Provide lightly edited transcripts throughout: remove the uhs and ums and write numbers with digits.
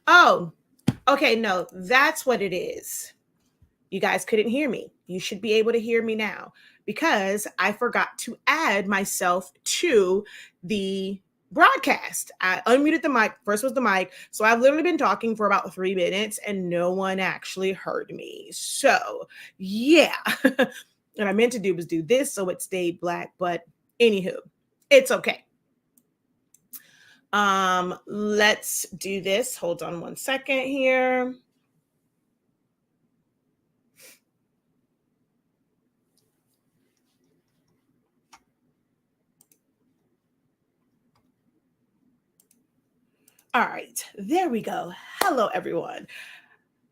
Oh, okay. No, that's what it is. You guys couldn't hear me. You should be able to hear me now because I forgot to add myself to the broadcast. I unmuted the mic. First was the mic. So I've literally been talking for about 3 minutes and no one actually heard me. So, yeah. What I meant to do was do this so it stayed black. But anywho, it's okay. Let's do this. Hold on one second here. All right, there we go. Hello, everyone.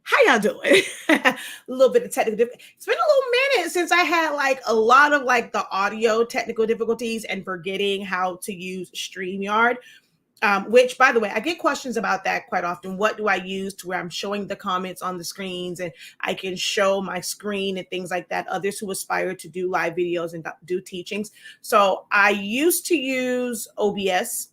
How y'all doing? A little bit of technical difficulty. It's been a little minute since I had like a lot of like the audio technical difficulties and forgetting how to use StreamYard. Which, by the way, I get questions about that quite often. What do I use to where I'm showing the comments on the screens and I can show my screen and things like that? Others who aspire to do live videos and do teachings. So I used to use OBS.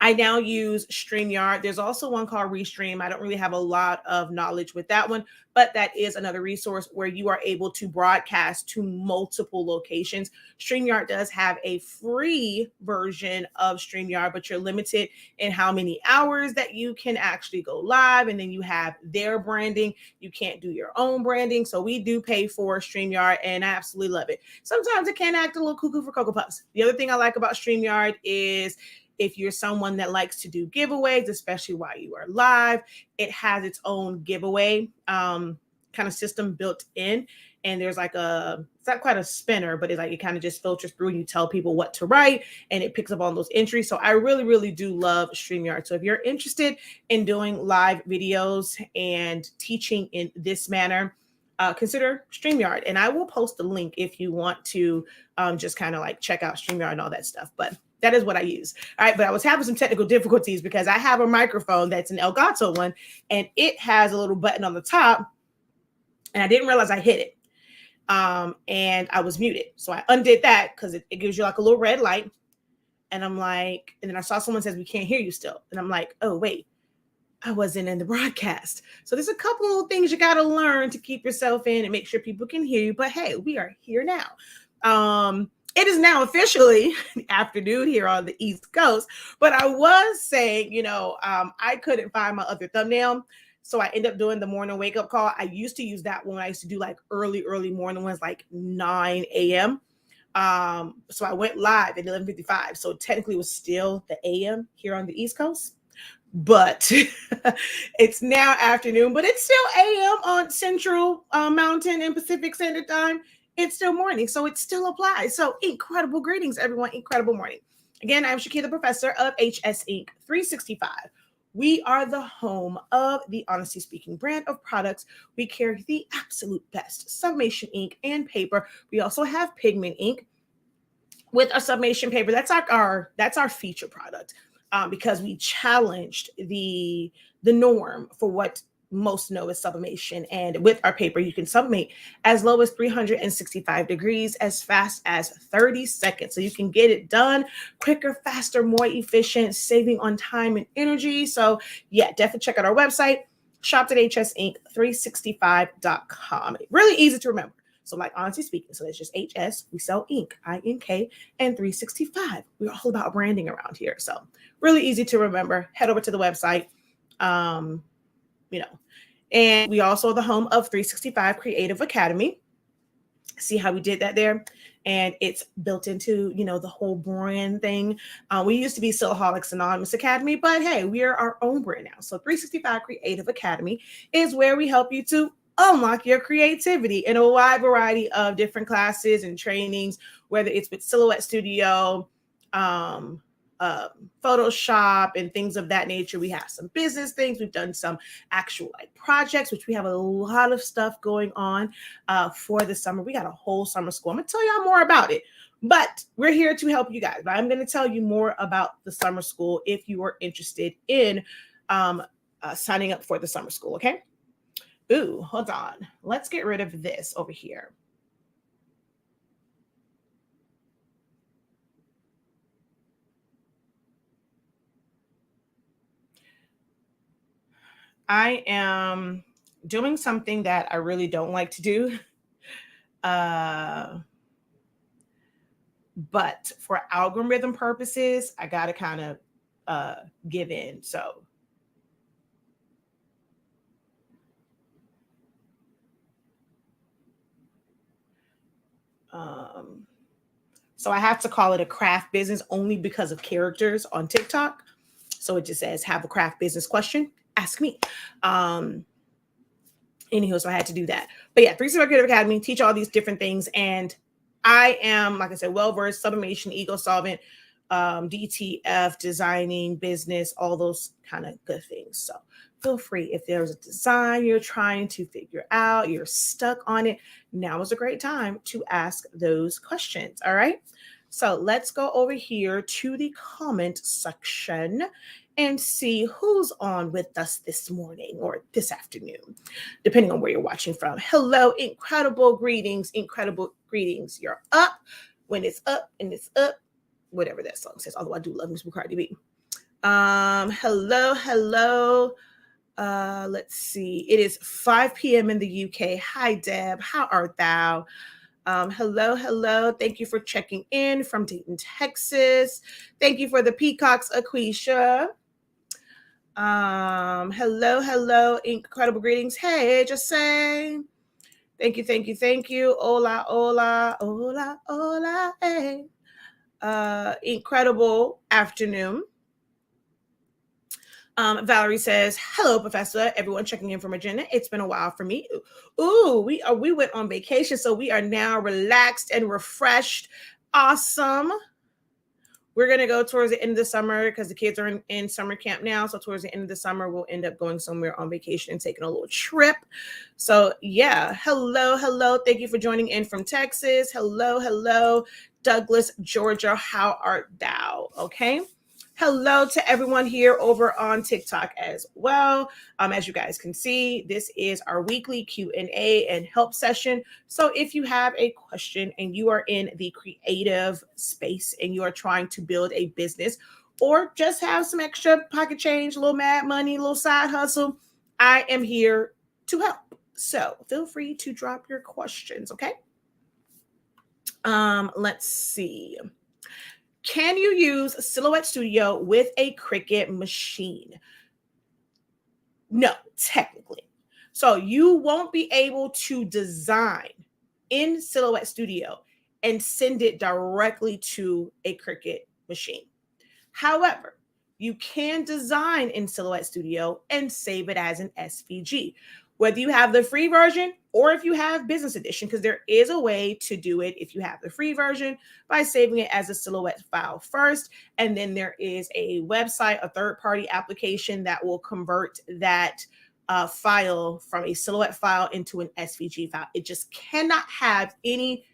I now use StreamYard. There's also one called Restream. I don't really have a lot of knowledge with that one, but that is another resource where you are able to broadcast to multiple locations. StreamYard does have a free version of StreamYard, but you're limited in how many hours that you can actually go live. And then you have their branding. You can't do your own branding. So we do pay for StreamYard and I absolutely love it. Sometimes it can act a little cuckoo for Cocoa Puffs. The other thing I like about StreamYard is if you're someone that likes to do giveaways, especially while you are live, it has its own giveaway kind of system built in. And there's like it's not quite a spinner, but it's like it kind of just filters through and you tell people what to write and it picks up on those entries. So I really, really do love StreamYard. So if you're interested in doing live videos and teaching in this manner, consider StreamYard. And I will post a link if you want to just kind of like check out StreamYard and all that stuff. But that is what I use. All right. But I was having some technical difficulties because I have a microphone that's an Elgato one and it has a little button on the top and I didn't realize I hit it. And I was muted. So I undid that because it gives you like a little red light. And I'm like, and then I saw someone says, we can't hear you still. And I'm like, oh, wait, I wasn't in the broadcast. So there's a couple of things you got to learn to keep yourself in and make sure people can hear you. But hey, we are here now. It is now officially afternoon here on the East Coast, but I was saying, I couldn't find my other thumbnail. So I ended up doing the morning wake up call. I used to use that one. I used to do like early morning ones, like 9 a.m. So I went live at 11:55. So technically it was still the AM here on the East Coast, but it's now afternoon, but it's still AM on Central Mountain and Pacific Standard Time. It's still morning, so it still applies. So incredible greetings, everyone. Incredible morning. Again, I'm Shakira, the professor of HSINK365. We are the home of the Honesty Speaking brand of products. We carry the absolute best sublimation ink and paper. We also have pigment ink with our sublimation paper. That's our feature product because we challenged the norm for what most know is sublimation. And with our paper, you can sublimate as low as 365 degrees, as fast as 30 seconds. So you can get it done quicker, faster, more efficient, saving on time and energy. So yeah, definitely check out our website, shop.hsink365.com. Really easy to remember. So like Honesty Speaking, so that's just HS, we sell ink, INK, and 365. We're all about branding around here. So really easy to remember. Head over to the website. And we also are the home of 365 Creative Academy. See how we did that there? And it's built into, the whole brand thing. We used to be Sillaholics Anonymous Academy, but hey, we are our own brand now. So 365 Creative Academy is where we help you to unlock your creativity in a wide variety of different classes and trainings, whether it's with Silhouette Studio, Photoshop and things of that nature. We have some business things. We've done some actual projects, which we have a lot of stuff going on for the summer. We got a whole summer school. I'm going to tell y'all more about it, but we're here to help you guys. But I'm going to tell you more about the summer school if you are interested in signing up for the summer school. Okay. Ooh, hold on. Let's get rid of this over here. I am doing something that I really don't like to do. But for algorithm purposes, I got to kind of give in. So I have to call it a craft business only because of characters on TikTok. So it just says, have a craft business question, ask me. Anywho, so I had to do that. But yeah, 365 Creative Academy, teach all these different things. And I am, like I said, well-versed, sublimation, ego solvent, DTF, designing, business, all those kind of good things. So feel free, if there's a design you're trying to figure out, you're stuck on it, now is a great time to ask those questions. All right. So let's go over here to the comment section and see who's on with us this morning or this afternoon, depending on where you're watching from. Hello, incredible greetings, incredible greetings. You're up when it's up and it's up, whatever that song says. Although I do love Miss Cardi B. Hello. Let's see. It is 5 p.m. in the UK. Hi, Deb. How art thou? Hello. Thank you for checking in from Dayton, Texas. Thank you for the peacocks, Aquisha. Hello. Incredible greetings. Hey, just saying. Thank you. Hola. Hey. Incredible afternoon. Valerie says, hello, Professor. Everyone checking in from Virginia. It's been a while for me. Ooh, we went on vacation, so we are now relaxed and refreshed. Awesome. We're going to go towards the end of the summer because the kids are in summer camp now. So towards the end of the summer, we'll end up going somewhere on vacation and taking a little trip. So yeah, hello. Thank you for joining in from Texas. Hello, Douglas, Georgia. How art thou? Okay. Hello to everyone here over on TikTok as well. As you guys can see, this is our weekly Q&A and help session. So if you have a question and you are in the creative space and you are trying to build a business or just have some extra pocket change, a little mad money, a little side hustle, I am here to help. So feel free to drop your questions, okay? Let's see. Can you use Silhouette Studio with a Cricut machine? No, technically. So you won't be able to design in Silhouette Studio and send it directly to a Cricut machine. However, you can design in Silhouette Studio and save it as an SVG. Whether you have the free version or if you have business edition, because there is a way to do it if you have the free version by saving it as a Silhouette file first. And then there is a website, a third-party application that will convert that file from a Silhouette file into an SVG file. It just cannot have any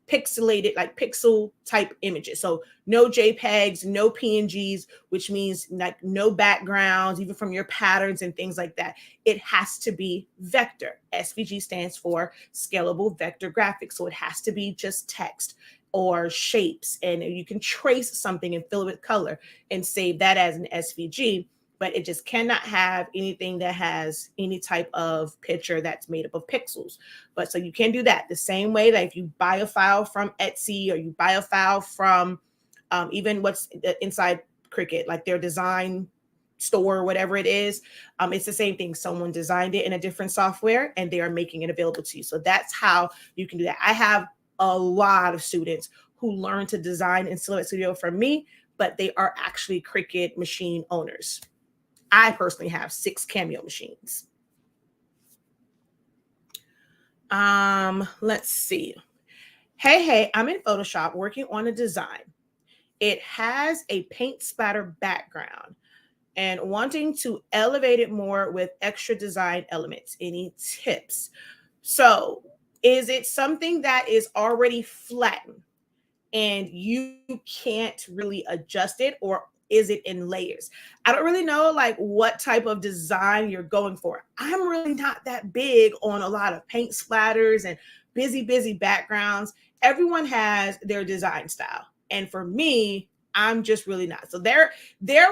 pixelated, like pixel type images. So no JPEGs, no PNGs, which means like no backgrounds, even from your patterns and things like that. It has to be vector. SVG stands for scalable vector graphics. So it has to be just text or shapes, and you can trace something and fill it with color and save that as an SVG. But it just cannot have anything that has any type of picture that's made up of pixels. But so you can do that the same way that if you buy a file from Etsy or you buy a file from even what's inside Cricut, like their design store or whatever it is, it's the same thing. Someone designed it in a different software and they are making it available to you. So that's how you can do that. I have a lot of students who learn to design in Silhouette Studio from me, but they are actually Cricut machine owners. I personally have 6 Cameo machines. Let's see. Hey, I'm in Photoshop working on a design. It has a paint splatter background and wanting to elevate it more with extra design elements. Any tips? So is it something that is already flattened and you can't really adjust it, or is it in layers? I don't really know like what type of design you're going for. I'm really not that big on a lot of paint splatters and busy backgrounds. Everyone has their design style. And for me, I'm just really not. So there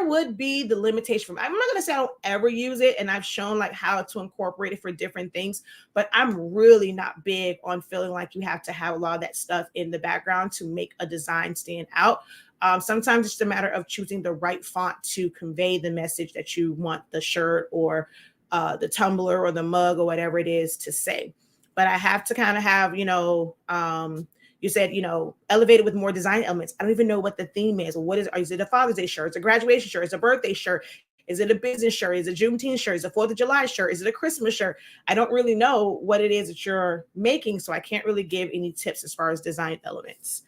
would be the limitation from, I'm not going to say I don't ever use it. And I've shown like how to incorporate it for different things, but I'm really not big on feeling like you have to have a lot of that stuff in the background to make a design stand out. Sometimes it's just a matter of choosing the right font to convey the message that you want the shirt or the tumbler or the mug or whatever it is to say. But I have to kind of have, you said, elevated with more design elements. I don't even know what the theme is. What is it a Father's Day shirt? Is it a graduation shirt? Is it a birthday shirt? Is it a business shirt? Is it a Juneteenth shirt? Is it a 4th of July shirt? Is it a Christmas shirt? I don't really know what it is that you're making, so I can't really give any tips as far as design elements.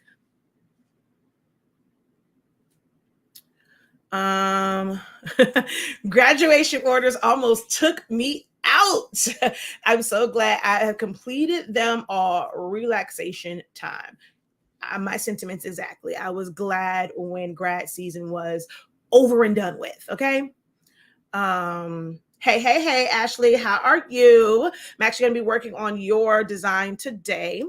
Graduation orders almost took me out. I'm so glad I have completed them all. Relaxation time. My sentiments exactly. I was glad when grad season was over and done with. Okay. Hey, Ashley, how are you? I'm actually going to be working on your design today.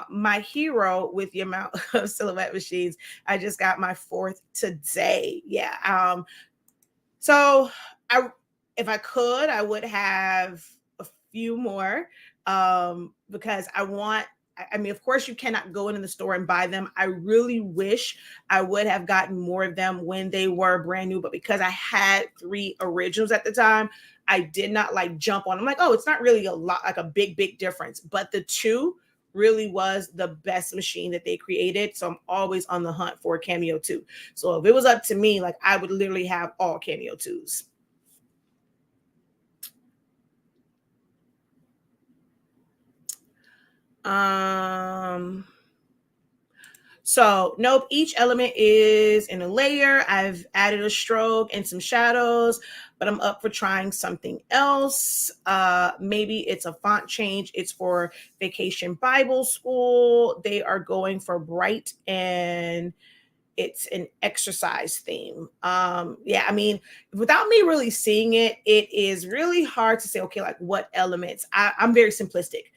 My hero with the amount of silhouette machines, I just got my 4th today. Yeah. So if I could, I would have a few more because I mean, of course, you cannot go into the store and buy them. I really wish I would have gotten more of them when they were brand new, but because I had 3 originals at the time, I did not like jump on. I'm like, oh, it's not really a lot, like a big difference. But the 2 really was the best machine that they created. So I'm always on the hunt for a Cameo 2. So if it was up to me, like I would literally have all Cameo 2s. So nope, each element is in a layer. I've added a stroke and some shadows, but I'm up for trying something else. Maybe it's a font change. It's for Vacation Bible School. They are going for bright and it's an exercise theme. Yeah, I mean, without me really seeing it, it is really hard to say, okay, like what elements. I'm very simplistic.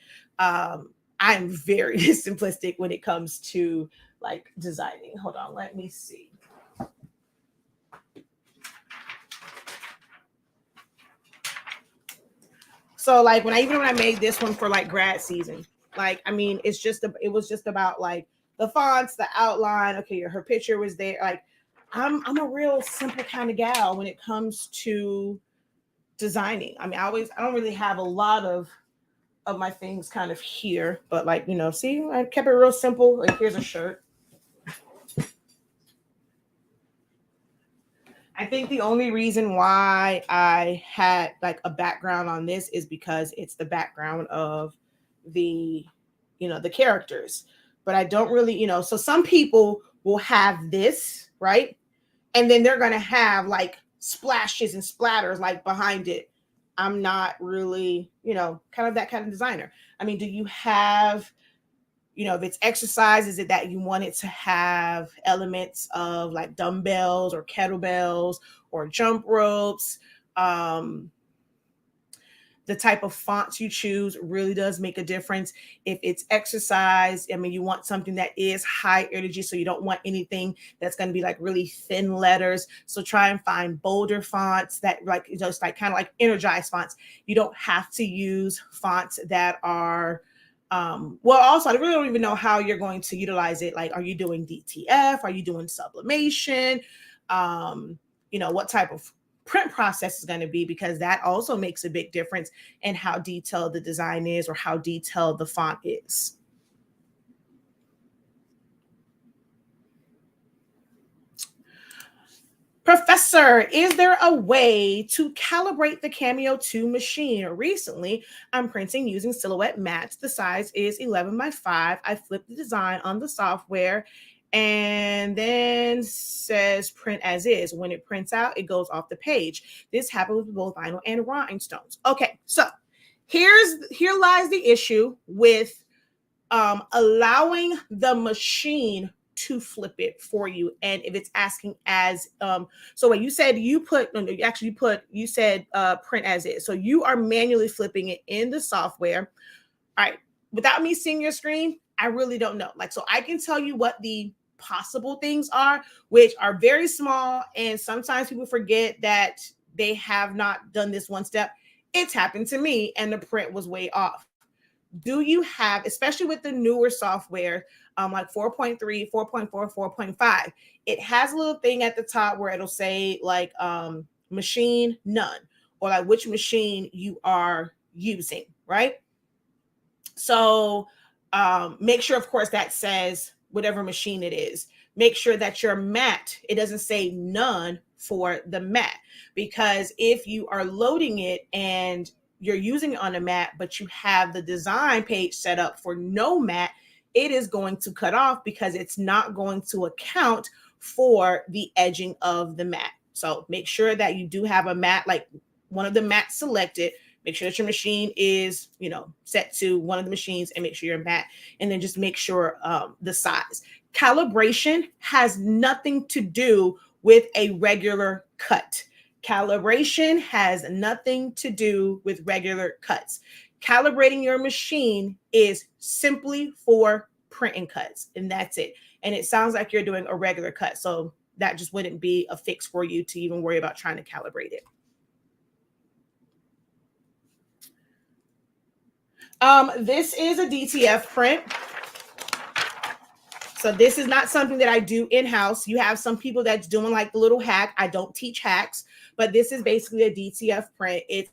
I'm very simplistic when it comes to like designing. Hold on, let me see. So like when I made this one for like grad season, like I mean, it was just about like the fonts, the outline. Okay, her picture was there. Like I'm a real simple kind of gal when it comes to designing. I mean, I don't really have a lot of my things kind of here, but like, see, I kept it real simple. Like here's a shirt. I think the only reason why I had like a background on this is because it's the background of the, the characters. But I don't really, so some people will have this, right? And then they're going to have like splashes and splatters like behind it. I'm not really, kind of that kind of designer. I mean, do you have, if it's exercise, is it that you want it to have elements of like dumbbells or kettlebells or jump ropes? The type of fonts you choose really does make a difference. If it's exercise, I mean, you want something that is high energy, so you don't want anything that's going to be like really thin letters. So try and find bolder fonts that like just like kind of like energized fonts. You don't have to use fonts that are well, also, I really don't even know how you're going to utilize it. Like, are you doing DTF? Are you doing sublimation? What type of print process is going to be, because that also makes a big difference in how detailed the design is or how detailed the font is. Professor, is there a way to calibrate the Cameo 2 machine? Recently, I'm printing using Silhouette Mats. The size is 11 by 5. I flipped the design on the software and then says print as is. When it prints out, it goes off the page. This happens with both vinyl and rhinestones. Okay, so here lies the issue with allowing the machine to flip it for you. And if it's asking as so what you said, you said print as is, so you are manually flipping it in the software. All right, without me seeing your screen, I really don't know. Like, so I can tell you what the possible things are, which are very small. And sometimes people forget that they have not done this one step. It's happened to me and the print was way off. Do you have, especially with the newer software, like 4.3, 4.4, 4.5, it has a little thing at the top where it'll say like machine none, or like which machine you are using, right? So make sure, of course, that says whatever machine it is. Make sure that your mat, it doesn't say none for the mat, because if you are loading it and you're using it on a mat, but you have the design page set up for no mat, it is going to cut off because it's not going to account for the edging of the mat. So make sure that you do have a mat, like one of the mats selected. Make sure that your machine is, set to one of the machines, and make sure you're mat, and then just make sure the size. Calibration has nothing to do with a regular cut. Calibration has nothing to do with regular cuts. Calibrating your machine is simply for printing cuts, and that's it. And it sounds like you're doing a regular cut, so that just wouldn't be a fix for you to even worry about trying to calibrate it. This is a DTF print. So this is not something that I do in-house. You have some people that's doing like the little hack. I don't teach hacks, but this is basically a DTF print. It's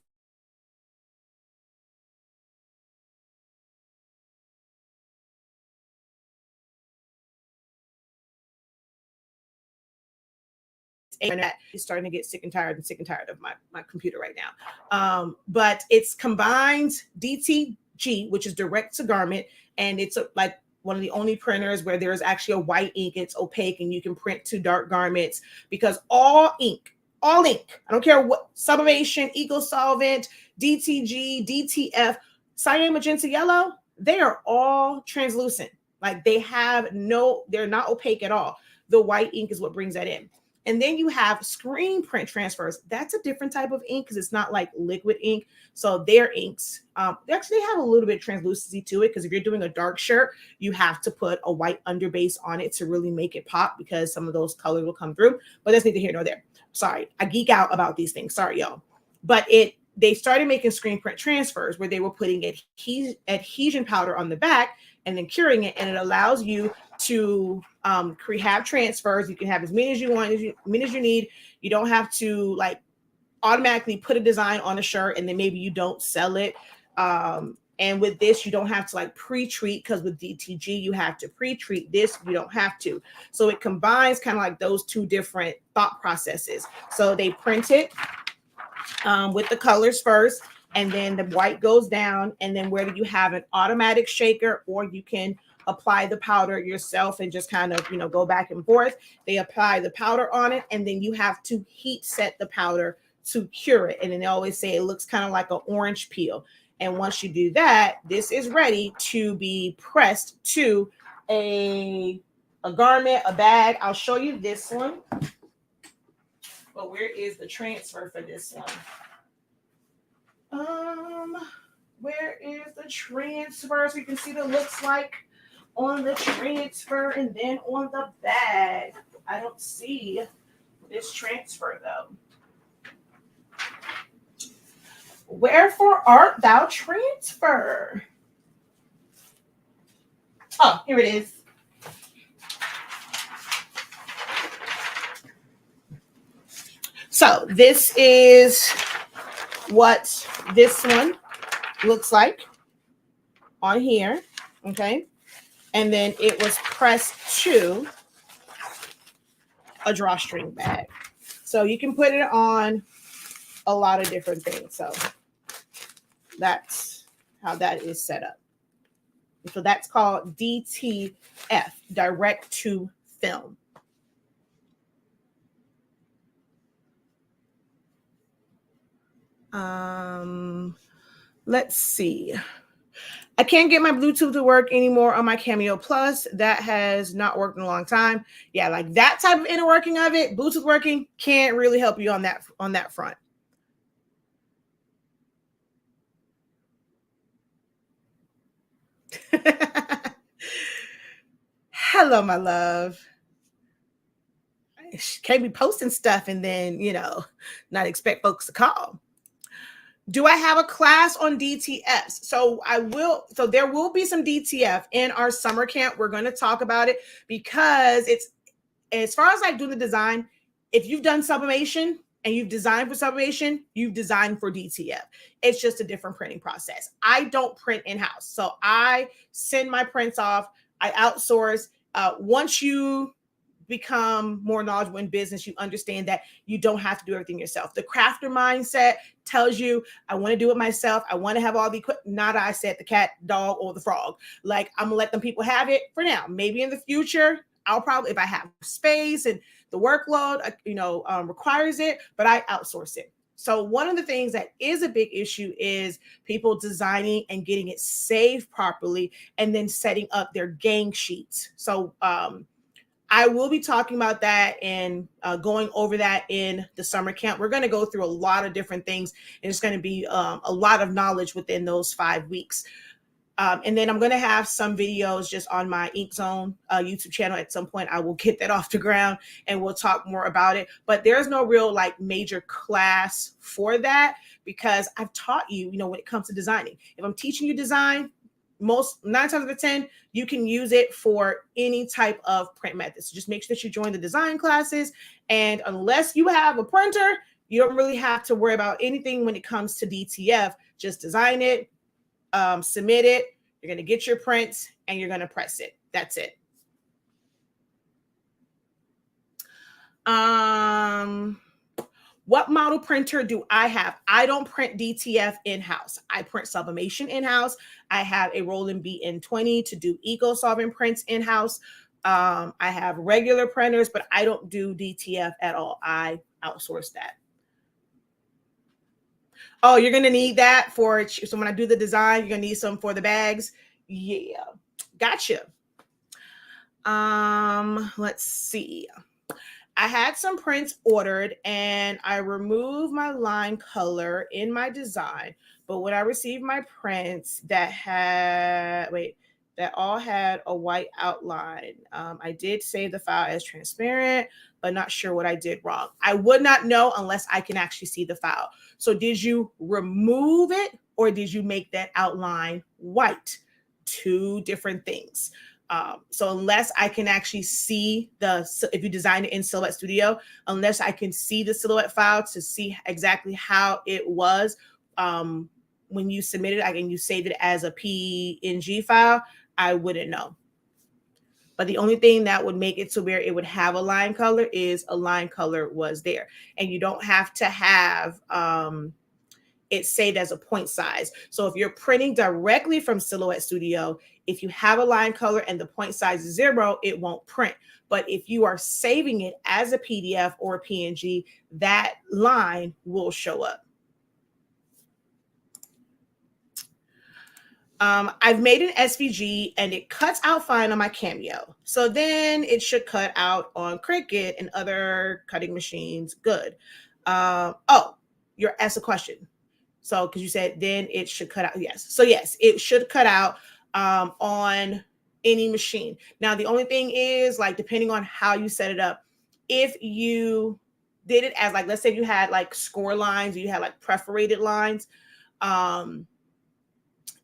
internet is starting to get sick and tired of my computer right now. But it's combined DTG, which is direct to garment, and it's like one of the only printers where there's actually a white ink. It's opaque and you can print to dark garments, because all ink, I don't care what, sublimation, eco solvent, DTG, DTF, cyan, magenta, yellow, they are all translucent. Like they're not opaque at all. The white ink is what brings that in. And then you have screen print transfers. That's a different type of ink because it's not like liquid ink. So their inks, they actually have a little bit of translucency to it, because if you're doing a dark shirt, you have to put a white underbase on it to really make it pop, because some of those colors will come through. But that's neither here nor there. Sorry, I geek out about these things. Sorry, y'all. But they started making screen print transfers where they were putting adhesion powder on the back and then curing it, and it allows you to have transfers. You can have as many as you want, as many as you need. You don't have to like automatically put a design on a shirt and then maybe you don't sell it. And with this, you don't have to like pre-treat, because with DTG, you have to pre-treat. This, you don't have to. So it combines kind of like those two different thought processes. So they print it with the colors first, and then the white goes down. And then whether you have an automatic shaker or you can apply the powder yourself and just kind of, go back and forth, they apply the powder on it, and then you have to heat set the powder to cure it. And then they always say it looks kind of like an orange peel. And once you do that, this is ready to be pressed to a garment, a bag. I'll show you this one. But where is the transfer for this one? Where is the transfer? So you can see what it looks like on the transfer and then on the bag. I don't see this transfer though. Wherefore art thou transfer? Oh, here it is. So this is what this one looks like on here, okay? And then it was pressed to a drawstring bag. So you can put it on a lot of different things. So that's how that is set up. So that's called DTF, direct to film. Let's see. I can't get my Bluetooth to work anymore on my Cameo Plus. That has not worked in a long time. Yeah, like that type of inner working of it, Bluetooth working can't really help you on that front. Hello, my love. can't be posting stuff and then, not expect folks to call. Do I have a class on DTFs? So there will be some DTF in our summer camp. We're going to talk about it because it's, as far as like doing the design, if you've done sublimation and you've designed for sublimation, you've designed for DTF. It's just a different printing process. I don't print in-house. So I send my prints off. I outsource. Once you become more knowledgeable in business, you understand that you don't have to do everything yourself. The crafter mindset tells you, I want to do it myself. I want to have all the equipment. Not I said the cat, dog, or the frog. Like, I'm gonna let them people have it for now. Maybe in the future, I'll probably, if I have space and the workload, requires it, but I outsource it. So one of the things that is a big issue is people designing and getting it saved properly and then setting up their gang sheets. So I will be talking about that and going over that in the summer camp. We're going to go through a lot of different things, and it's going to be a lot of knowledge within those 5 weeks. And then I'm going to have some videos just on my Ink Zone YouTube channel. At some point, I will get that off the ground and we'll talk more about it. But there's no real like major class for that because I've taught you, when it comes to designing. If I'm teaching you design, 9 times out of 10, you can use it for any type of print method. So just make sure that you join the design classes. And unless you have a printer, you don't really have to worry about anything when it comes to DTF. Just design it, submit it. You're going to get your prints and you're going to press it. That's it. What model printer do I have? I don't print DTF in-house. I print sublimation in-house. I have a Roland BN20 to do eco-solvent prints in-house. I have regular printers, but I don't do DTF at all. I outsource that. Oh, you're going to need that so when I do the design, you're going to need some for the bags. Yeah, gotcha. Let's see. I had some prints ordered and I removed my line color in my design. But when I received my prints that all had a white outline, I did save the file as transparent, but not sure what I did wrong. I would not know unless I can actually see the file. So did you remove it or did you make that outline white? 2 different things. So unless I can actually see if you design it in Silhouette Studio, unless I can see the Silhouette file to see exactly how it was when you submit it, and you saved it as a PNG file, I wouldn't know. But the only thing that would make it to where it would have a line color is a line color was there. And you don't have to have it saved as a point size. So if you're printing directly from Silhouette Studio, if you have a line color and the point size is 0, it won't print. But if you are saving it as a PDF or a PNG, that line will show up. I've made an SVG and it cuts out fine on my Cameo. So then it should cut out on Cricut and other cutting machines. Good. You're asked a question. So, because you said then it should cut out. Yes. So yes, it should cut out on any machine. Now, the only thing is like, depending on how you set it up, if you did it as like, let's say you had like score lines, or you had like perforated lines,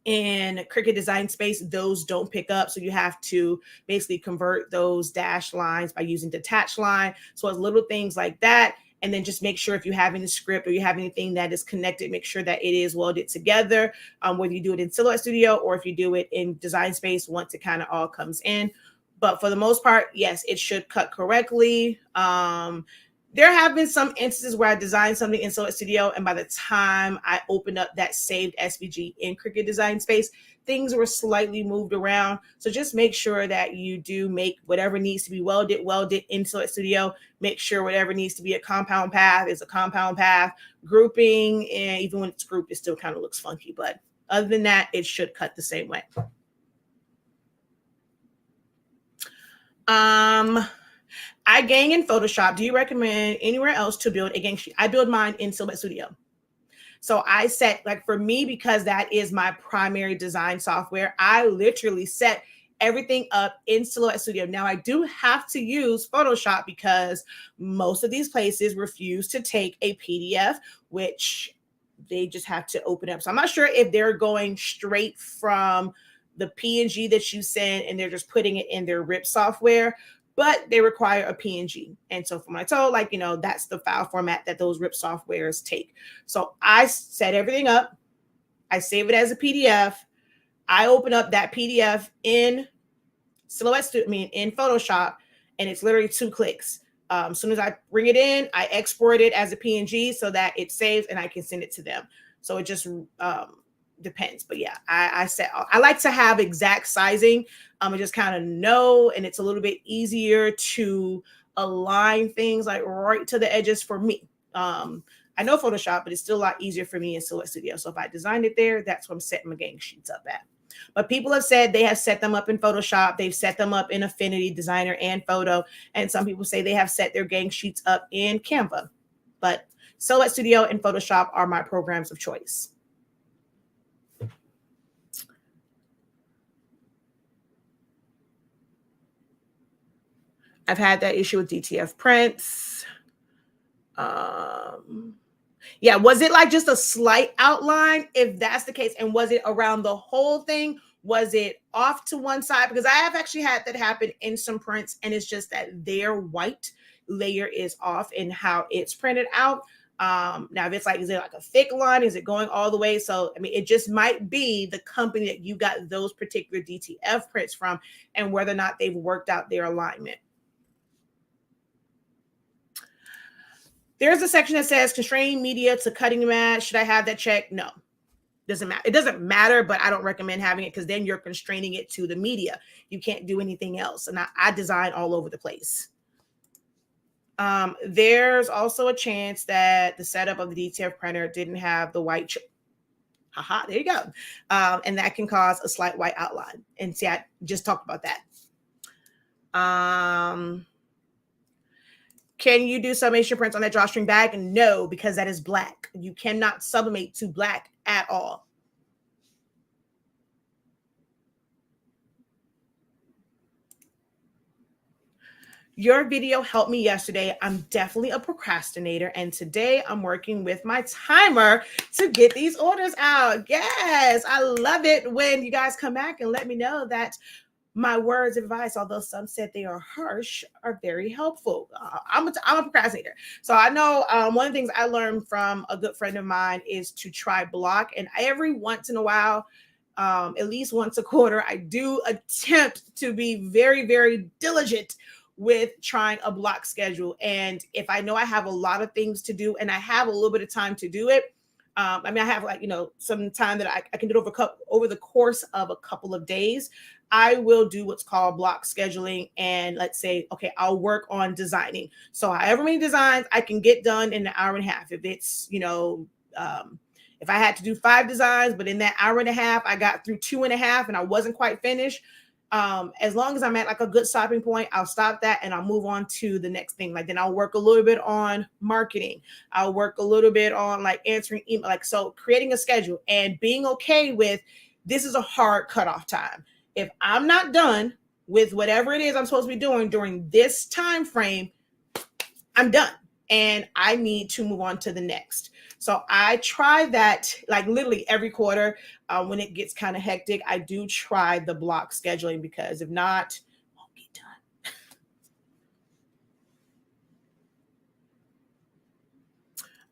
in Cricut Design Space, those don't pick up. So you have to basically convert those dashed lines by using detached line. So it's little things like that. And then just make sure if you have any script or you have anything that is connected, make sure that it is welded together, whether you do it in Silhouette Studio or if you do it in Design Space once it kind of all comes in. But for the most part, yes, it should cut correctly. There have been some instances where I designed something in Silhouette Studio, and by the time I opened up that saved SVG in Cricut Design Space, things were slightly moved around. So just make sure that you do make whatever needs to be welded in Silhouette Studio. Make sure whatever needs to be a compound path is a compound path. Grouping, and even when it's grouped, it still kind of looks funky. But other than that, it should cut the same way. I gang in Photoshop. Do you recommend anywhere else to build a gang sheet? I build mine in Silhouette Studio. So I set, like for me, because that is my primary design software, I literally set everything up in Silhouette Studio. Now, I do have to use Photoshop because most of these places refuse to take a PDF, which they just have to open up. So I'm not sure if they're going straight from the PNG that you send and they're just putting it in their RIP software, but they require a PNG. And so from what I told, like, that's the file format that those RIP softwares take. So I set everything up. I save it as a PDF. I open up that PDF in in Photoshop, and it's literally 2 clicks. As soon as I bring it in, I export it as a PNG so that it saves and I can send it to them. So it just depends. But yeah, I like to have exact sizing. I just kind of know, and it's a little bit easier to align things like right to the edges for me. I know Photoshop, but it's still a lot easier for me in Silhouette Studio. So if I designed it there, that's what I'm setting my gang sheets up at. But people have said they have set them up in Photoshop. They've set them up in Affinity Designer and Photo. And some people say they have set their gang sheets up in Canva. But Silhouette Studio and Photoshop are my programs of choice. I've had that issue with DTF prints. Yeah, was it like just a slight outline? If that's the case, and was it around the whole thing? Was it off to one side? Because I have actually had that happen in some prints, and it's just that their white layer is off in how it's printed out. Now, if it's like, is it like a thick line? Is it going all the way? So, I mean, it just might be the company that you got those particular DTF prints from and whether or not they've worked out their alignment. There's a section that says constraining media to cutting mat. Should I have that checked? No, doesn't matter. It doesn't matter, but I don't recommend having it because then you're constraining it to the media. You can't do anything else. And I design all over the place. There's also a chance that the setup of the DTF printer didn't have the white haha, there you go. And that can cause a slight white outline. And see, I just talked about that. Can you do sublimation prints on that drawstring bag? No, because that is black. You cannot sublimate to black at all. Your video helped me yesterday. I'm definitely a procrastinator, and today I'm working with my timer to get these orders out. Yes, I love it when you guys come back and let me know that my words of advice, although some said they are harsh, are very helpful. I'm a procrastinator. So I know one of the things I learned from a good friend of mine is to try block. And every once in a while, at least once a quarter, I do attempt to be very, very diligent with trying a block schedule. And if I know I have a lot of things to do and I have a little bit of time to do it, I mean, I have like, some time that I can do it over the course of a couple of days. I will do what's called block scheduling. And let's say, okay, I'll work on designing. So however many designs I can get done in an hour and a half. If it's, if I had to do 5 designs, but in that hour and a half, I got through 2.5 and I wasn't quite finished. As long as I'm at like a good stopping point, I'll stop that and I'll move on to the next thing. Like then I'll work a little bit on marketing. I'll work a little bit on like answering email, so creating a schedule and being okay with this is a hard cutoff time. If I'm not done with whatever it is I'm supposed to be doing during this time frame, I'm done and I need to move on to the next. So I try that like literally every quarter. When it gets kind of hectic, I do try the block scheduling because if not, it won't get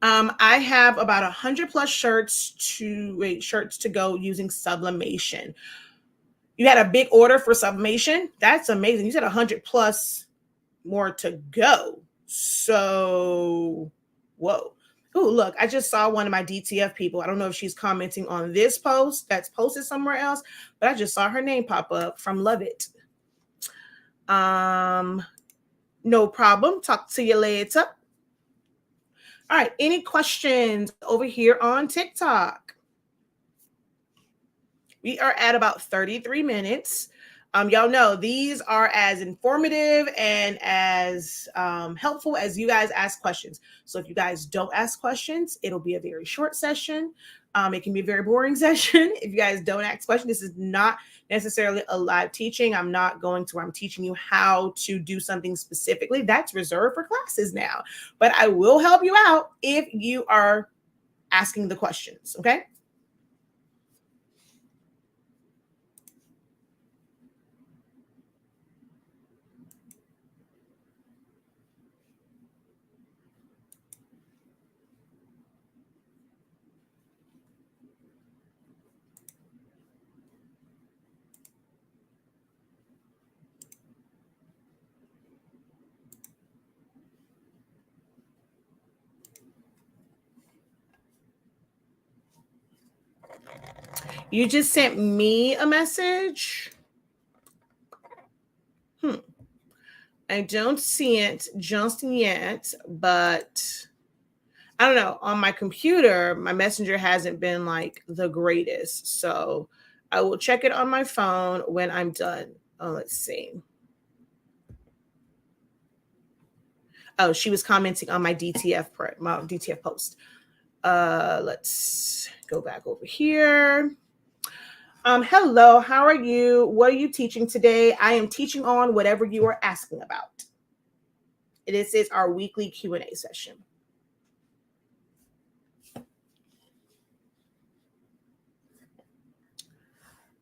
done. I have about 100 plus shirts to go using Sublimation. You had a big order for Sublimation. That's amazing. You said 100 plus more to go. So, whoa. Oh, look, I just saw one of my DTF people. I don't know if she's commenting on this post that's posted somewhere else, but I just saw her name pop up from Love It. No problem. Talk to you later. All right. Any questions over here on TikTok? We are at about 33 minutes. Y'all know these are as informative and as helpful as you guys ask questions. So if you guys don't ask questions, it'll be a very short session. It can be a very boring session if you guys don't ask questions. This is not necessarily a live teaching. I'm not going to where I'm teaching you how to do something specifically. That's reserved for classes now. But I will help you out if you are asking the questions, okay? You just sent me a message. I don't see it just yet, but I don't know. On my computer, my messenger hasn't been like the greatest. So I will check it on my phone when I'm done. Oh, let's see. Oh, she was commenting on my DTF post. Let's go back over here. Hello, how are you? What are you teaching today? I am teaching on whatever you are asking about. This is our weekly Q&A session.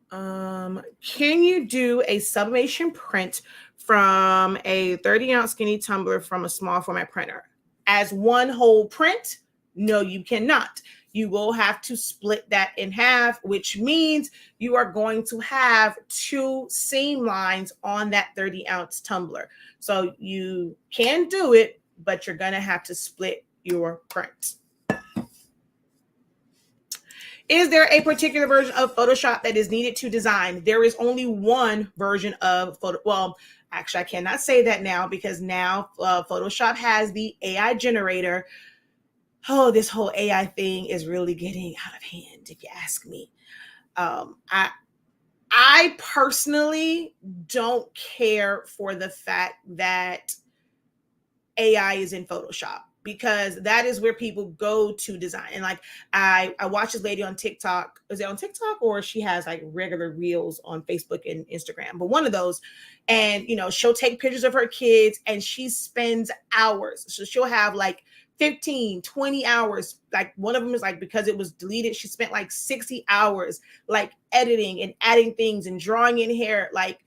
Can you do a sublimation print from a 30-ounce skinny tumbler from a small format printer? As one whole print? No, you cannot. You will have to split that in half, which means you are going to have 2 seam lines on that 30-ounce tumbler. So you can do it, but you're going to have to split your print. Is there a particular version of Photoshop that is needed to design? There is only one version of Well, actually, I cannot say that now because now Photoshop has the AI generator. Oh, this whole AI thing is really getting out of hand, if you ask me. I personally don't care for the fact that AI is in Photoshop, because that is where people go to design. And like I watch this lady on TikTok. Is it on TikTok, or she has like regular reels on Facebook and Instagram? But one of those. And she'll take pictures of her kids and she spends hours. So she'll have like 15, 20 hours. Like one of them is like, because it was deleted, she spent like 60 hours like editing and adding things and drawing in hair. Like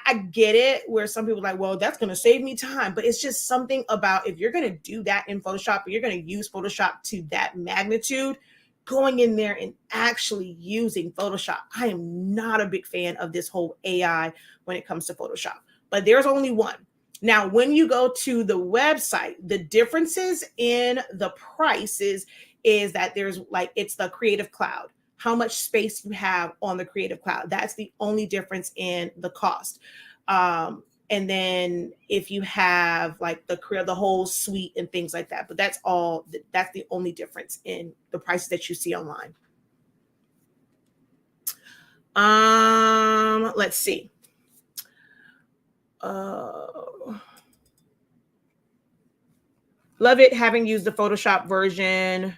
I get it where some people are like, well, that's going to save me time. But it's just something about, if you're going to do that in Photoshop, or you're going to use Photoshop to that magnitude, going in there and actually using Photoshop. I am not a big fan of this whole AI when it comes to Photoshop, but there's only one. Now, when you go to the website, the differences in the prices is that there's like, it's the Creative Cloud. How much space you have on the Creative Cloud. That's the only difference in the cost. And then if you have like the whole suite and things like that, but that's the only difference in the prices that you see online. Let's see. Love it having used the Photoshop version.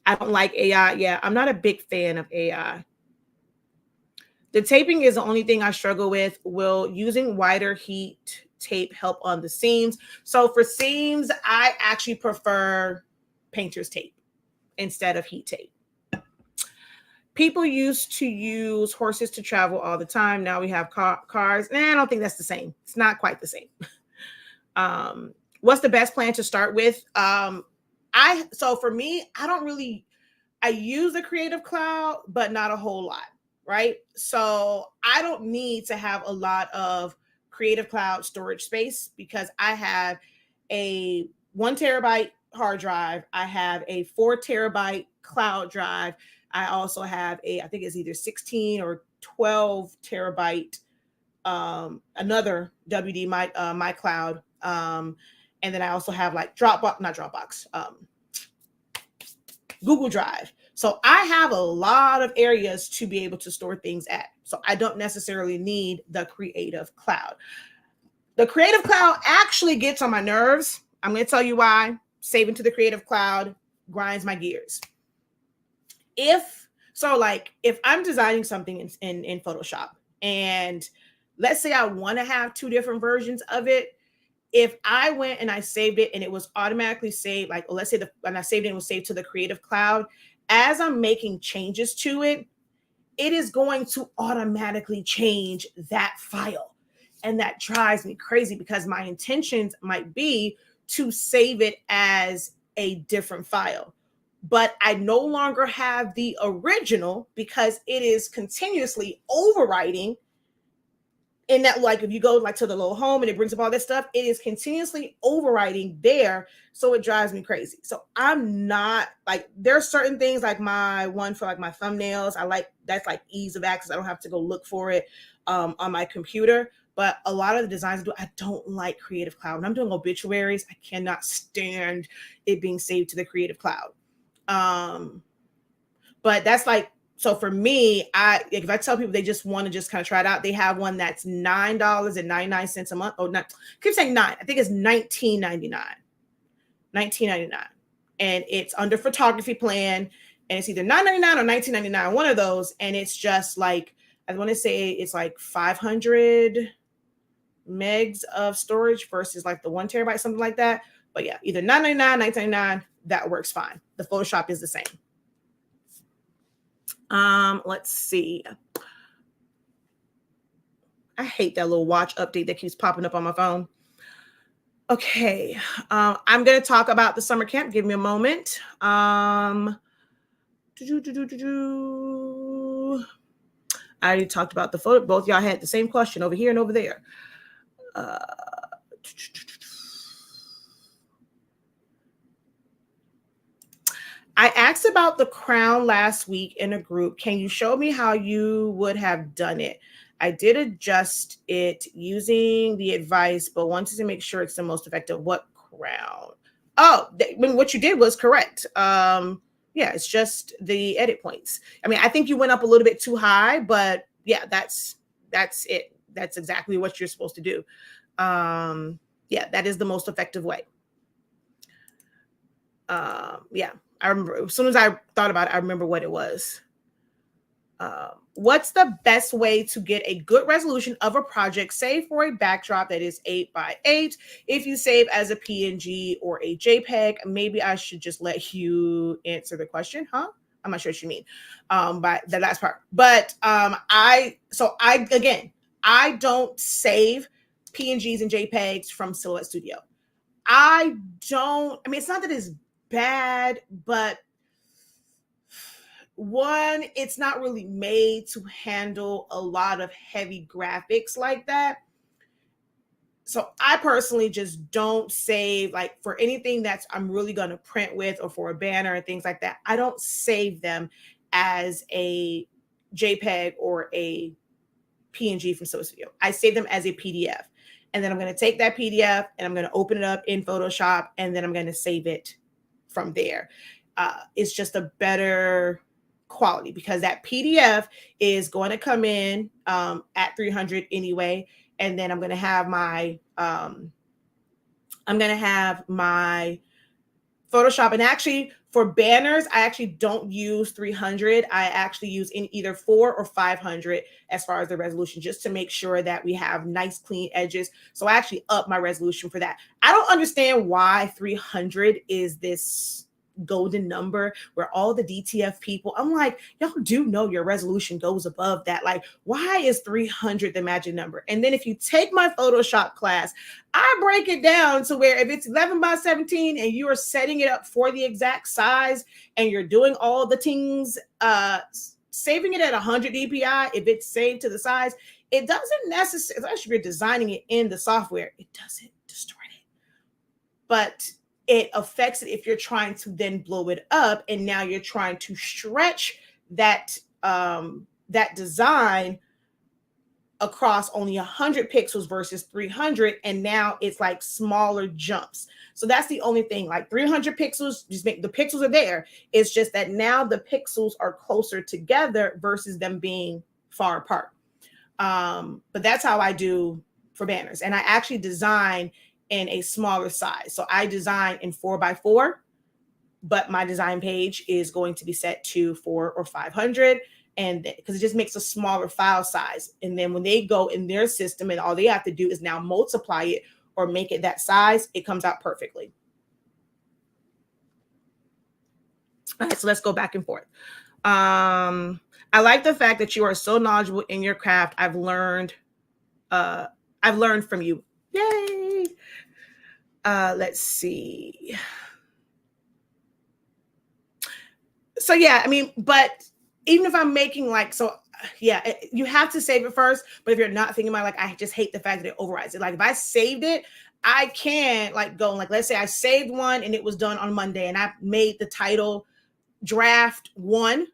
I don't like AI. Yeah, I'm not a big fan of AI. The taping is the only thing I struggle with. Will using wider heat tape help on the seams? So for seams, I actually prefer painter's tape instead of heat tape. People used to use horses to travel all the time. Now we have cars. I don't think that's the same. It's not quite the same. What's the best plan to start with? So for me, I use the Creative Cloud, but not a whole lot, right? So I don't need to have a lot of Creative Cloud storage space, because I have a 1 terabyte hard drive. I have a 4 terabyte cloud drive. I also have I think it's either 16 or 12 terabyte, another WD, my cloud. And then I also have like Google Drive. So I have a lot of areas to be able to store things at. So I don't necessarily need the Creative Cloud. The Creative Cloud actually gets on my nerves. I'm going to tell you why. Saving to the Creative Cloud grinds my gears. If I'm designing something in Photoshop, and let's say I want to have two different versions of it, if I went and I saved it and it was automatically saved, like let's say when I saved it, it was saved to the Creative Cloud, as I'm making changes to it, it is going to automatically change that file. And that drives me crazy because my intentions might be to save it as a different file. But I no longer have the original because it is continuously overwriting. And that, like, if you go like to the little home and it brings up all this stuff, it is continuously overwriting there. So it drives me crazy. So I'm not like, there are certain things like my one for like my thumbnails. I like that's like ease of access. I don't have to go look for it on my computer. But a lot of the designs I don't like Creative Cloud. When I'm doing obituaries, I cannot stand it being saved to the Creative Cloud. But that's like, so for me, if I tell people they just want to just kind of try it out, they have one that's $9.99 a month. Oh, not, I keep saying $9. I think it's $19.99. $19.99. And it's under photography plan. And it's either $9.99 or $19.99, one of those. And it's just like, I want to say it's like 500 megs of storage versus like the 1 terabyte, something like that. But yeah, either $9.99, $19.99, that works fine. The Photoshop is the same. Let's see. I hate that little watch update that keeps popping up on my phone. Okay. I'm going to talk about the summer camp. Give me a moment. I already talked about the photo. Both y'all had the same question over here and over there. I asked about the crown last week in a group. Can you show me how you would have done it? I did adjust it using the advice, but wanted to make sure it's the most effective. What crown? Oh, what you did was correct. Yeah, it's just the edit points. I mean, I think you went up a little bit too high, but yeah, that's it. That's exactly what you're supposed to do. Yeah, that is the most effective way. Yeah, I remember as soon as I thought about it, I remember what it was. What's the best way to get a good resolution of a project, save for a backdrop that is 8x8? If you save as a PNG or a JPEG, maybe I should just let you answer the question, huh? I'm not sure what you mean by the last part. But I don't save PNGs and JPEGs from Silhouette Studio. I mean, it's not that it's bad, but one, it's not really made to handle a lot of heavy graphics like that. So I personally just don't save, like for anything that's I'm really going to print with or for a banner and things like that. I don't save them as a JPEG or a PNG from Silhouette Studio. I save them as a PDF. And then I'm going to take that PDF and I'm going to open it up in Photoshop and then I'm going to save it from there. It's just a better quality because that PDF is going to come in at 300 anyway. And then I'm going to have my Photoshop. And actually for banners, I actually don't use 300. I actually use in either 400 or 500 as far as the resolution, just to make sure that we have nice, clean edges. So I actually up my resolution for that. I don't understand why 300 is this golden number where all the DTF people, I'm like, y'all do know your resolution goes above that. Like, why is 300 the magic number? And then if you take my Photoshop class, I break it down to where if it's 11x17 and you are setting it up for the exact size and you're doing all the things, saving it at 100 DPI, if it's saved to the size, it doesn't necessarily, especially if you're designing it in the software, it doesn't distort it. But it affects it if you're trying to then blow it up and now you're trying to stretch that that design across only 100 pixels versus 300, and now it's like smaller jumps. So that's the only thing. Like 300 pixels, just make the pixels are there. It's just that now the pixels are closer together versus them being far apart. But that's how I do for banners, and I actually design in a smaller size. So I design in 4x4 but my design page is going to be set to 400 or 500, and because it just makes a smaller file size. And then when they go in their system and all they have to do is now multiply it or make it that size, it comes out perfectly. All right, so let's go back and forth. I like the fact that you are so knowledgeable in your craft. I've learned from you. Yay. Let's see. So yeah, I mean, but even if I'm making like, so yeah, you have to save it first. But if you're not thinking about, like, I just hate the fact that it overrides it. Like if I saved it, I can like go, like, let's say I saved one and it was done on Monday and I made the title draft 1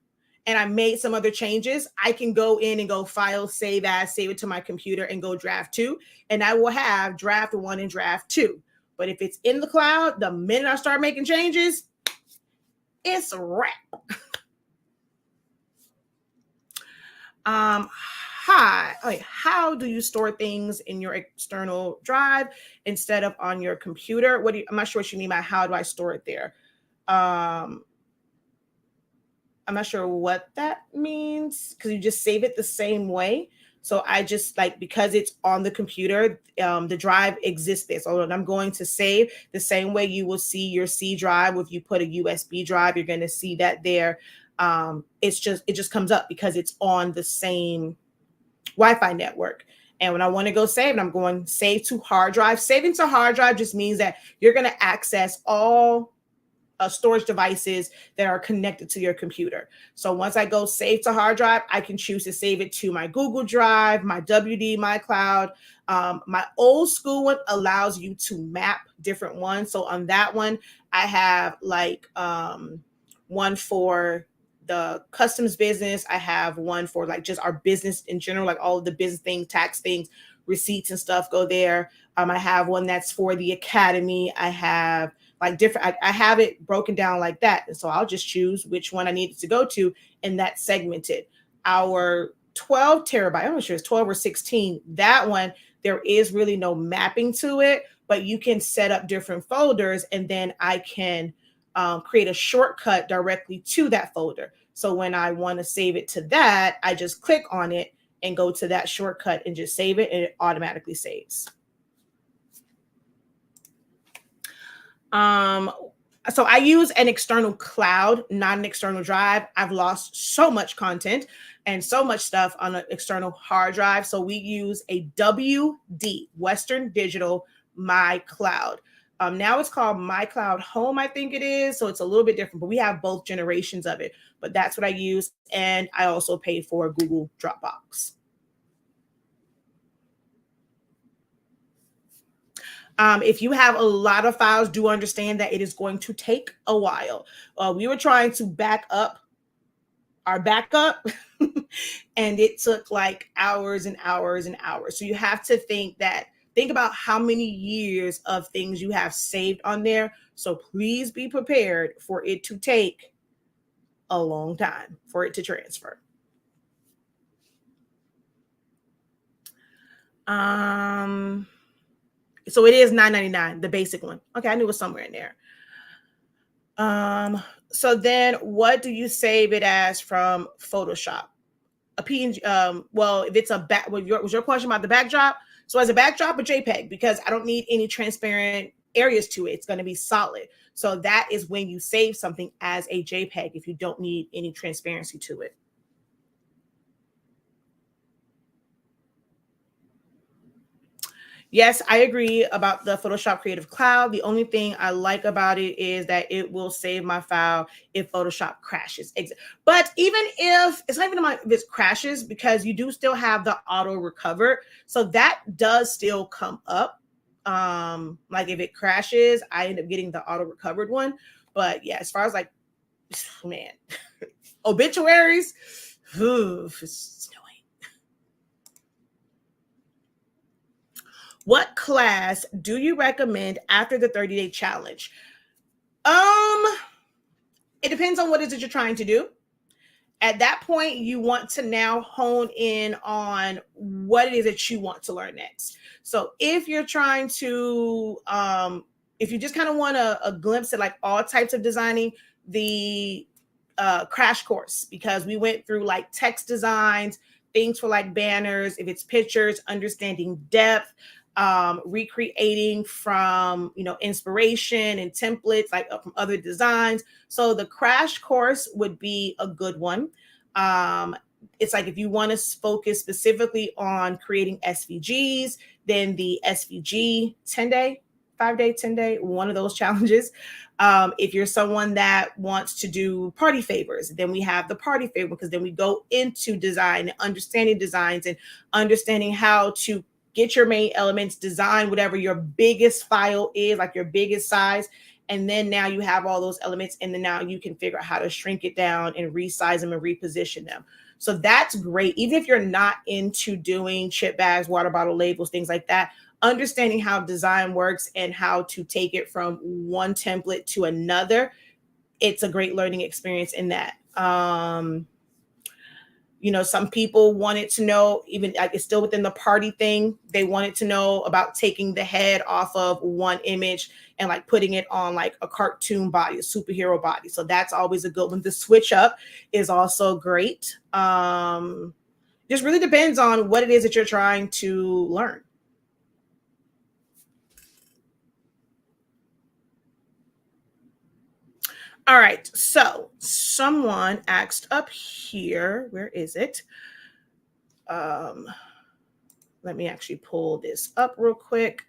and I made some other changes. I can go in and go file, save as, save it to my computer and go draft 2. And I will have draft 1 and draft 2. But if it's in the cloud, the minute I start making changes, it's a wrap. Hi. Okay, how do you store things in your external drive instead of on your computer? I'm not sure what you mean by how do I store it there. I'm not sure what that means, because you just save it the same way. So I just, like, because it's on the computer, the drive exists there. So I'm going to save the same way you will see your C drive. If you put a USB drive, you're going to see that there. It just comes up because it's on the same Wi-Fi network. And when I want to go save it, I'm going save to hard drive. Saving to hard drive just means that you're going to access all storage devices that are connected to your computer. So once I go save to hard drive, I can choose to save it to my Google Drive, my WD, my cloud. My old school one allows you to map different ones. So on that one, I have like one for the customs business. I have one for like just our business in general, like all of the business things, tax things, receipts and stuff go there. I have one that's for the academy. I have like different, I have it broken down like that. And so I'll just choose which one I need it to go to, and that's segmented. Our 12 terabyte, I'm not sure it's 12 or 16, that one, there is really no mapping to it, but you can set up different folders, and then I can create a shortcut directly to that folder. So when I want to save it to that, I just click on it and go to that shortcut and just save it, and it automatically saves. So I use an external cloud, not an external drive. I've lost so much content and so much stuff on an external hard drive. So we use a WD, Western Digital My Cloud. Now it's called My Cloud Home, I think it is. So it's a little bit different, but we have both generations of it. But that's what I use. And I also pay for Google Dropbox. If you have a lot of files, do understand that it is going to take a while. We were trying to back up our backup and it took like hours and hours and hours. So you have to think about how many years of things you have saved on there. So please be prepared for it to take a long time for it to transfer. So it is $9.99, the basic one. Okay, I knew it was somewhere in there. So then what do you save it as from Photoshop? A PNG, well, if it's a was your question about the backdrop? So as a backdrop, a JPEG, because I don't need any transparent areas to it. It's going to be solid. So that is when you save something as a JPEG, if you don't need any transparency to it. Yes, I agree about the Photoshop Creative Cloud. The only thing I like about it is that it will save my file if Photoshop crashes. But even if it's not even if it crashes, because you do still have the auto recover. So that does still come up. Like if it crashes, I end up getting the auto recovered one. But yeah, as far as like, man, obituaries, it's annoying. What class do you recommend after the 30-day challenge? It depends on what it is that you're trying to do. At that point, you want to now hone in on what it is that you want to learn next. So if you're trying to if you just kind of want a glimpse at like all types of designing, the crash course, because we went through like text designs, things for like banners, if it's pictures, understanding depth, recreating from, you know, inspiration and templates like from other designs. So the crash course would be a good one. It's like if you want to focus specifically on creating SVGs, then the SVG 10-day, 5-day, 10-day, one of those challenges. If you're someone that wants to do party favors, then we have the party favor, because then we go into design, understanding designs and understanding how to get your main elements, design whatever your biggest file is, like your biggest size. And then now you have all those elements, and then now you can figure out how to shrink it down and resize them and reposition them. So that's great. Even if you're not into doing chip bags, water bottle labels, things like that, understanding how design works and how to take it from one template to another, it's a great learning experience in that. You know, some people wanted to know, even like it's still within the party thing, they wanted to know about taking the head off of one image and like putting it on like a cartoon body, a superhero body. So that's always a good one. The switch up is also great. Just really depends on what it is that you're trying to learn. All right, so someone asked up here, where is it? Let me actually pull this up real quick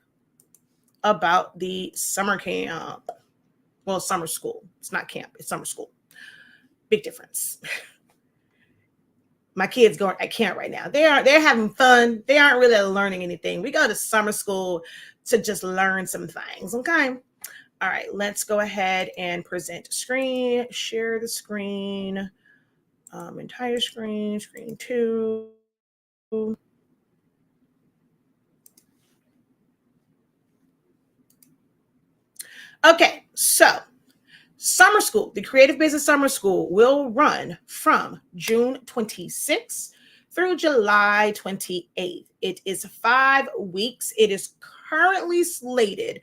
about the summer camp. Well, summer school. It's not camp, it's summer school. Big difference. My kids going at camp right now. They're having fun. They aren't really learning anything. We go to summer school to just learn some things, okay? All right, let's go ahead and present screen, share the screen, entire screen, screen 2. Okay, so summer school, the Creative Business Summer School will run from June 26th through July 28th. It is 5 weeks. It is currently slated.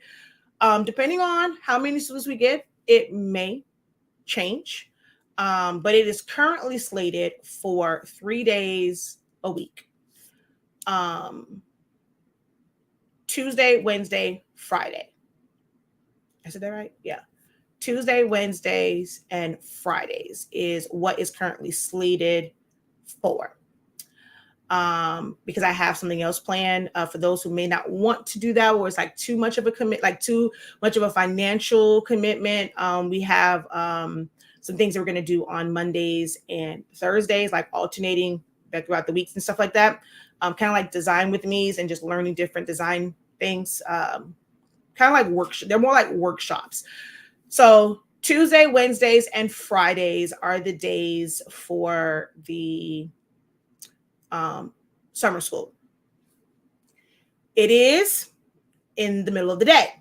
Depending on how many students we get, it may change. But it is currently slated for 3 days a week. Tuesday, Wednesday, Friday. I said that right? Yeah. Tuesday, Wednesdays, and Fridays is what is currently slated for. Because I have something else planned for those who may not want to do that, or it's like too much of a commit, like too much of a financial commitment. We have some things that we're going to do on Mondays and Thursdays, like alternating throughout the weeks and stuff like that. Kind of like design with me's and just learning different design things. Kind of like workshops. They're more like workshops. So Tuesday, Wednesdays, and Fridays are the days for the summer school. It is in the middle of the day.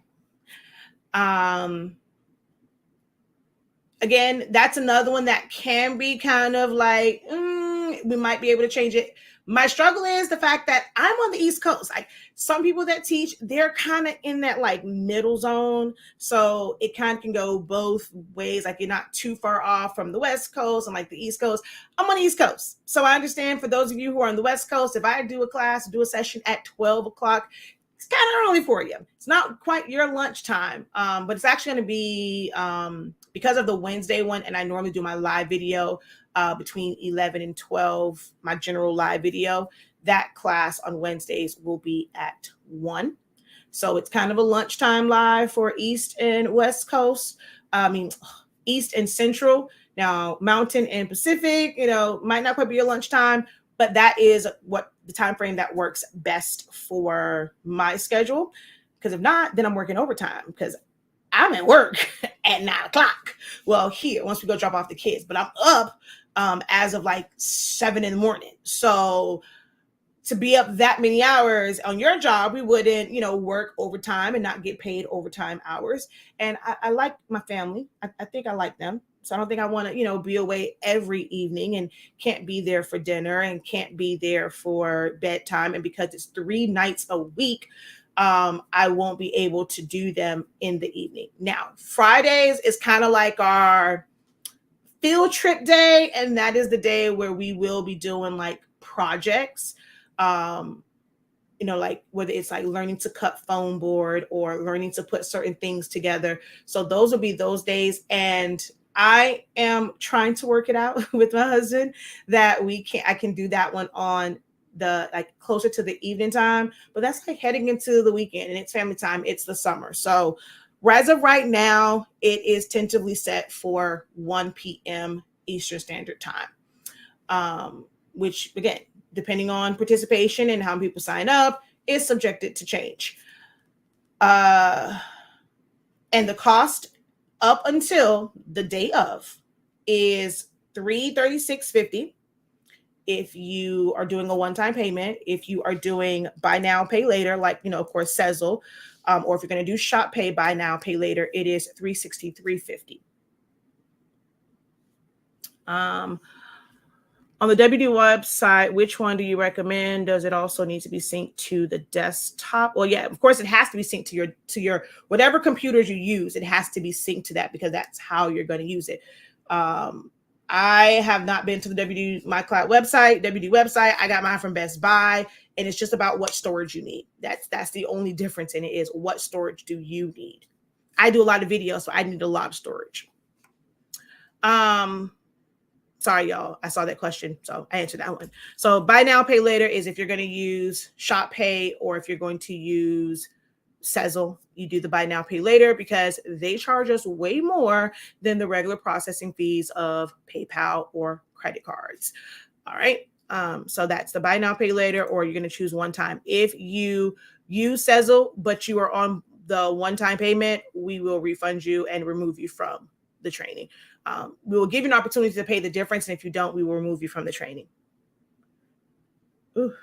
Again, that's another one that can be kind of like, we might be able to change it. My struggle is the fact that I'm on the East Coast. Like some people that teach, they're kind of in that like middle zone. So it kind of can go both ways. Like you're not too far off from the West Coast and like the East Coast. I'm on the East Coast. So I understand for those of you who are on the West Coast, if I do a class, do a session at 12 o'clock, it's kind of early for you. It's not quite your lunchtime, but it's actually going to be because of the Wednesday one. And I normally do my live video between 11 and 12, my general live video. That class on Wednesdays will be at 1. So it's kind of a lunchtime live for East and West Coast. East and Central. Now, Mountain and Pacific, might not quite be your lunchtime, but that is what the time frame that works best for my schedule. Because if not, then I'm working overtime because I'm at work at 9 o'clock. Well, here, once we go drop off the kids, but I'm up as of like 7 in the morning. So to be up that many hours on your job, we wouldn't, work overtime and not get paid overtime hours. And I like my family. I think I like them. So I don't think I want to, be away every evening and can't be there for dinner and can't be there for bedtime. And because it's 3 nights a week, I won't be able to do them in the evening. Now, Fridays is kind of like our field trip day, and that is the day where we will be doing like projects. Like whether it's like learning to cut foam board or learning to put certain things together. So those will be those days. And I am trying to work it out with my husband that I can do that one on the like closer to the evening time, but that's like heading into the weekend and it's family time. It's the summer. So as of right now, it is tentatively set for 1 p.m. Eastern Standard Time, which again, depending on participation and how people sign up, is subjected to change. And the cost up until the day of is $336.50 if you are doing a one-time payment. If you are doing buy now, pay later, like, of course, Sezzle, or if you're going to do Shop Pay, buy now, pay later, it is $363.50. On the WD website, which one do you recommend? Does it also need to be synced to the desktop? Well, yeah, of course, it has to be synced to your whatever computers you use. It has to be synced to that because that's how you're going to use it. I have not been to the WD My Cloud website, WD website. I got mine from Best Buy, and it's just about what storage you need. That's the only difference in it is what storage do you need. I do a lot of videos, so I need a lot of storage. Sorry, y'all. I saw that question, so I answered that one. So buy now, pay later is if you're going to use Shop Pay or if you're going to use Sezzle, you do the buy now, pay later because they charge us way more than the regular processing fees of PayPal or credit cards. All right. So that's the buy now, pay later, or you're going to choose one time. If you use Sezzle, but you are on the one-time payment, we will refund you and remove you from the training. We will give you an opportunity to pay the difference. And if you don't, we will remove you from the training. Ooh.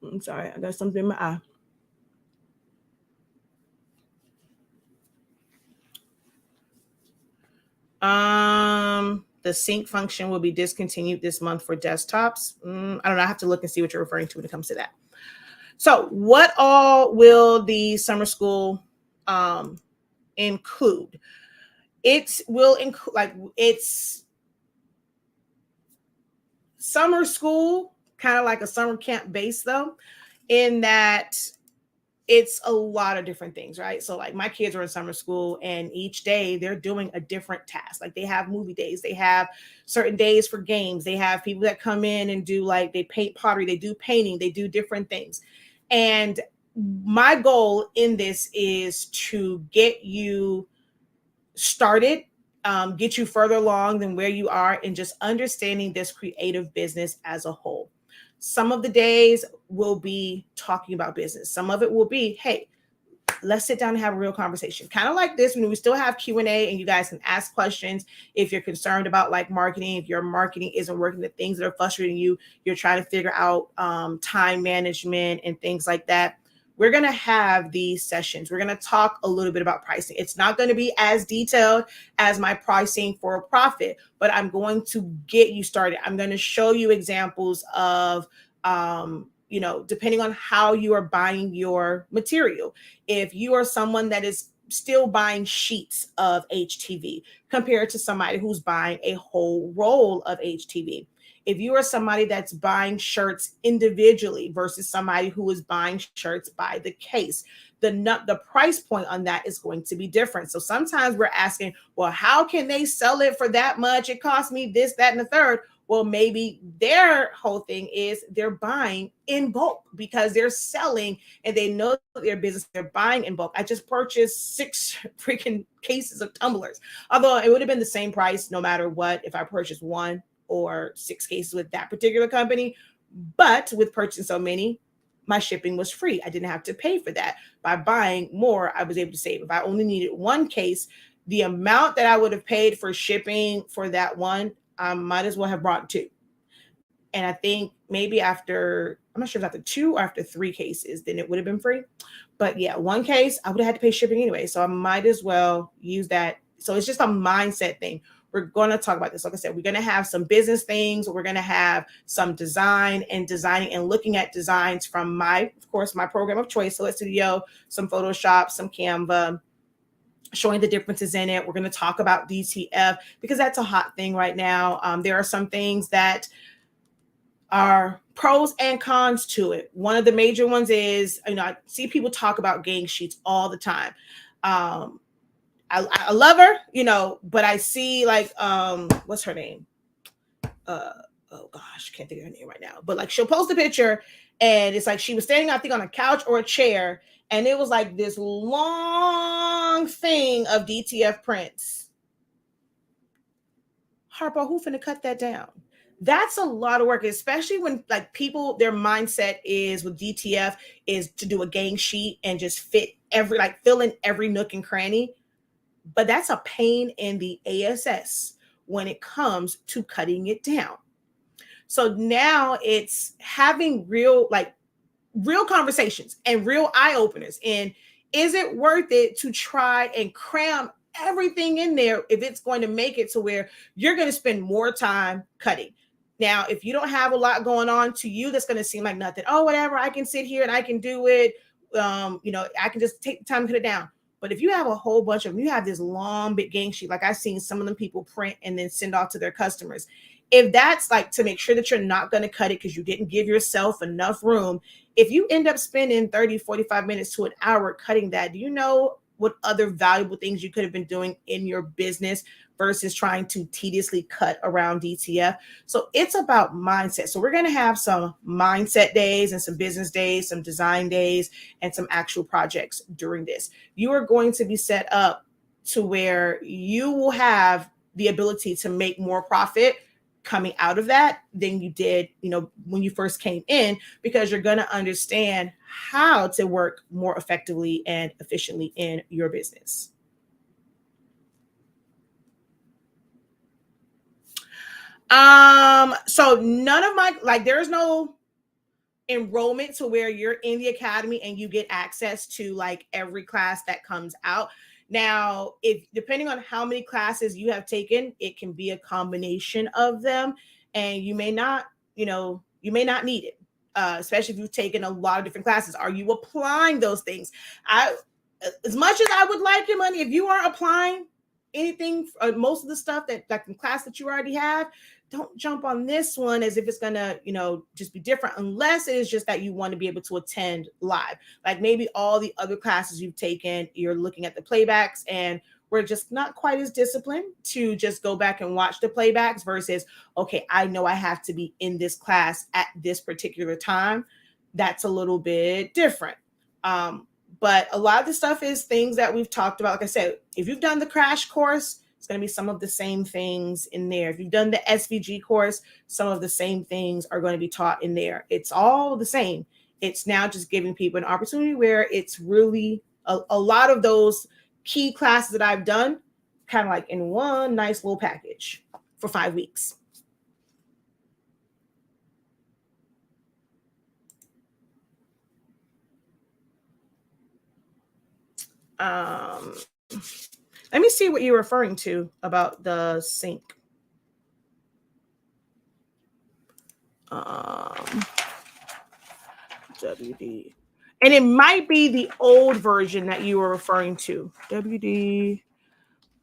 I'm sorry. I got something in my eye. The sync function will be discontinued this month for desktops. I don't know. I have to look and see what you're referring to when it comes to that. So what all will the summer school include? It will include it's summer school, kind of like a summer camp base though, in that it's a lot of different things, right? So like my kids are in summer school and each day they're doing a different task. Like they have movie days, they have certain days for games, they have people that come in and do like they paint pottery, they do painting, they do different things. And my goal in this is to get you started, get you further along than where you are in just understanding this creative business as a whole. Some of the days will be talking about business. Some of it will be, hey, let's sit down and have a real conversation. Kind of like this when we still have Q&A and you guys can ask questions if you're concerned about like marketing, if your marketing isn't working, the things that are frustrating you, you're trying to figure out time management and things like that. We're going to have these sessions. We're going to talk a little bit about pricing. It's not going to be as detailed as my pricing for a profit, but I'm going to get you started. I'm going to show you examples of, depending on how you are buying your material. If you are someone that is still buying sheets of HTV compared to somebody who's buying a whole roll of HTV. If you are somebody that's buying shirts individually versus somebody who is buying shirts by the case, the price point on that is going to be different. So sometimes we're asking, well, how can they sell it for that much? It cost me this, that, and the third. Well, maybe their whole thing is they're buying in bulk because they're selling and they know their business, they're buying in bulk. I just purchased 6 freaking cases of tumblers, although it would have been the same price no matter what if I purchased 1 or 6 cases with that particular company. But with purchasing so many, my shipping was free. I didn't have to pay for that. By buying more, I was able to save. If I only needed 1 case, the amount that I would have paid for shipping for that one, I might as well have brought 2. And I think maybe after, I'm not sure if after 2 or after 3 cases, then it would have been free. But yeah, 1 case, I would have had to pay shipping anyway. So I might as well use that. So it's just a mindset thing. we're going to talk about this. Like I said, we're going to have some business things. We're going to have some design and designing and looking at designs from of course, my program of choice, Select Studio, some Photoshop, some Canva, showing the differences in it. We're going to talk about DTF because that's a hot thing right now. There are some things that are pros and cons to it. One of the major ones is, I see people talk about gang sheets all the time. I love her, but I see like, what's her name? Oh gosh, can't think of her name right now. But like she'll post a picture and it's like she was standing, I think, on a couch or a chair, and it was like this long thing of DTF prints. Harpo, who finna cut that down? That's a lot of work, especially when like people, their mindset is with DTF is to do a gang sheet and just fill in every nook and cranny. But that's a pain in the ASS when it comes to cutting it down. So now it's having real conversations and real eye openers. And is it worth it to try and cram everything in there if it's going to make it to where you're going to spend more time cutting? Now, if you don't have a lot going on to you, that's going to seem like nothing. Oh, whatever, I can sit here and I can do it. I can just take the time to cut it down. But if you have a whole bunch of them, you have this long big gang sheet, like I've seen some of them people print and then send off to their customers. If that's like to make sure that you're not going to cut it because you didn't give yourself enough room, if you end up spending 30, 45 minutes to an hour cutting that, do you know what other valuable things you could have been doing in your business versus trying to tediously cut around DTF? So it's about mindset. So we're going to have some mindset days and some business days, some design days, and some actual projects during this. You are going to be set up to where you will have the ability to make more profit coming out of that than you did, when you first came in, because you're going to understand how to work more effectively and efficiently in your business. So none of there's no enrollment to where you're in the academy and you get access to like every class that comes out. Now, if depending on how many classes you have taken, it can be a combination of them, and you may not need it, especially if you've taken a lot of different classes. Are you applying those things? As much as I would like your money, if you are applying anything, most of the stuff that like in class that you already have, don't jump on this one as if it's gonna, just be different, unless it is just that you want to be able to attend live. Like maybe all the other classes you've taken, you're looking at the playbacks and we're just not quite as disciplined to just go back and watch the playbacks versus, okay, I know I have to be in this class at this particular time. That's a little bit different. But a lot of the stuff is things that we've talked about. Like I said, if you've done the crash course, it's going to be some of the same things in there. If you've done the SVG course, some of the same things are going to be taught in there. It's all the same. It's now just giving people an opportunity where it's really a lot of those key classes that I've done kind of like in one nice little package for 5 weeks. Let me see what you're referring to about the sync. WD. And it might be the old version that you were referring to. WD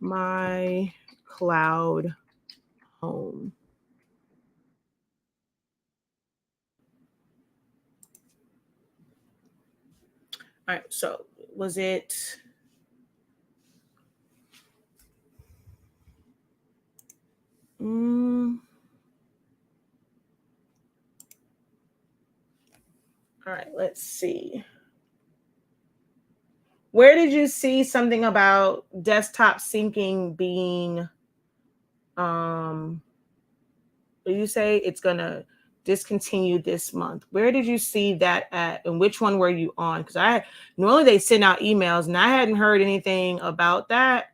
My Cloud Home. All right, so was it... All right, let's see. Where did you see something about desktop syncing being, what did you say? It's going to discontinue this month. Where did you see that at, and which one were you on? Because normally they send out emails and I hadn't heard anything about that.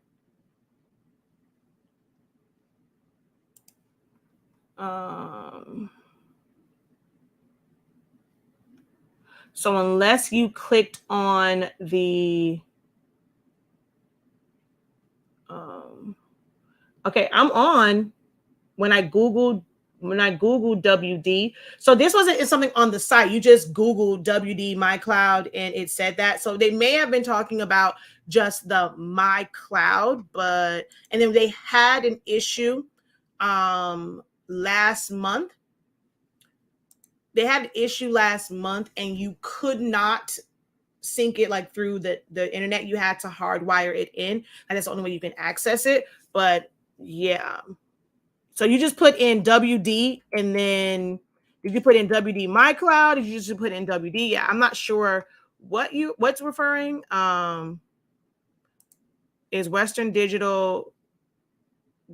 So unless you clicked on the, Okay, I'm on when I Googled WD. So this wasn't something on the site. You just Googled WD My Cloud and it said that. So they may have been talking about just the My Cloud, but and then they had an issue last month. They had an issue last month and you could not sync it like through the internet. You had to hardwire it in, and that's the only way you can access it. But yeah. So you just put in WD and then did you put in WD My Cloud? Did you just put in WD? Yeah, I'm not sure what's referring. Is Western Digital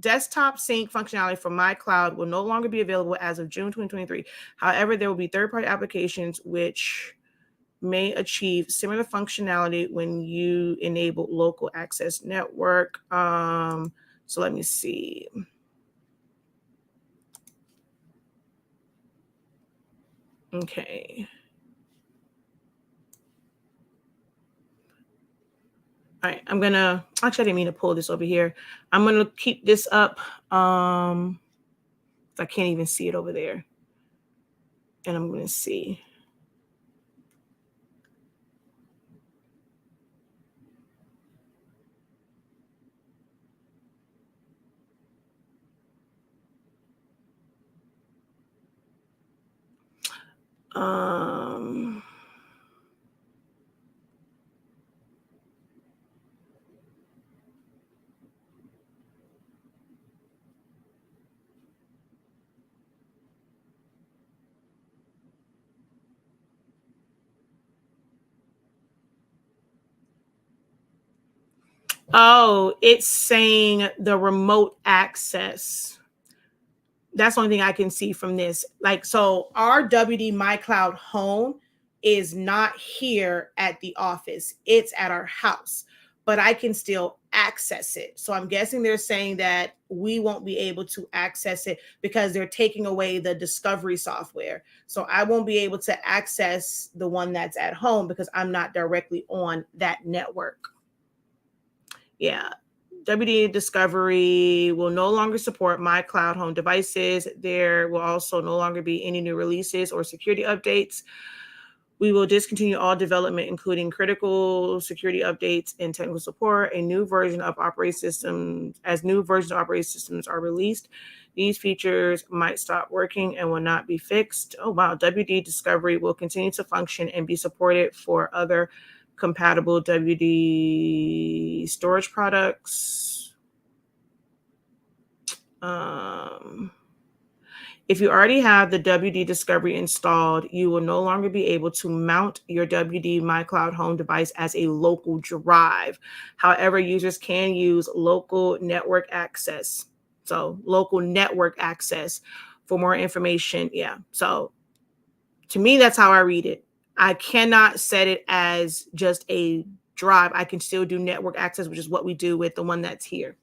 desktop sync functionality for My Cloud will no longer be available as of June 2023. However, there will be third-party applications which may achieve similar functionality when you enable local access network. So let me see. Okay. All right, I'm gonna actually I didn't mean to pull this over here. I'm gonna keep this up. I can't even see it over there. And I'm gonna see. Oh, it's saying the remote access. That's the only thing I can see from this. Like, so our WD My Cloud home is not here at the office. It's at our house, but I can still access it. So I'm guessing they're saying that we won't be able to access it because they're taking away the discovery software. So I won't be able to access the one that's at home because I'm not directly on that network. Yeah. WD Discovery will no longer support My Cloud home devices. There will also no longer be any new releases or security updates. We will discontinue all development, including critical security updates and technical support. A new version of operating systems, as new versions of operating systems are released, these features might stop working and will not be fixed. Oh, wow. WD Discovery will continue to function and be supported for other compatible WD storage products. If you already have the WD Discovery installed, you will no longer be able to mount your WD My Cloud home device as a local drive. However, users can use local network access. So local network access for more information. Yeah. So to me, that's how I read it. I cannot set it as just a drive. I can still do network access, which is what we do with the one that's here.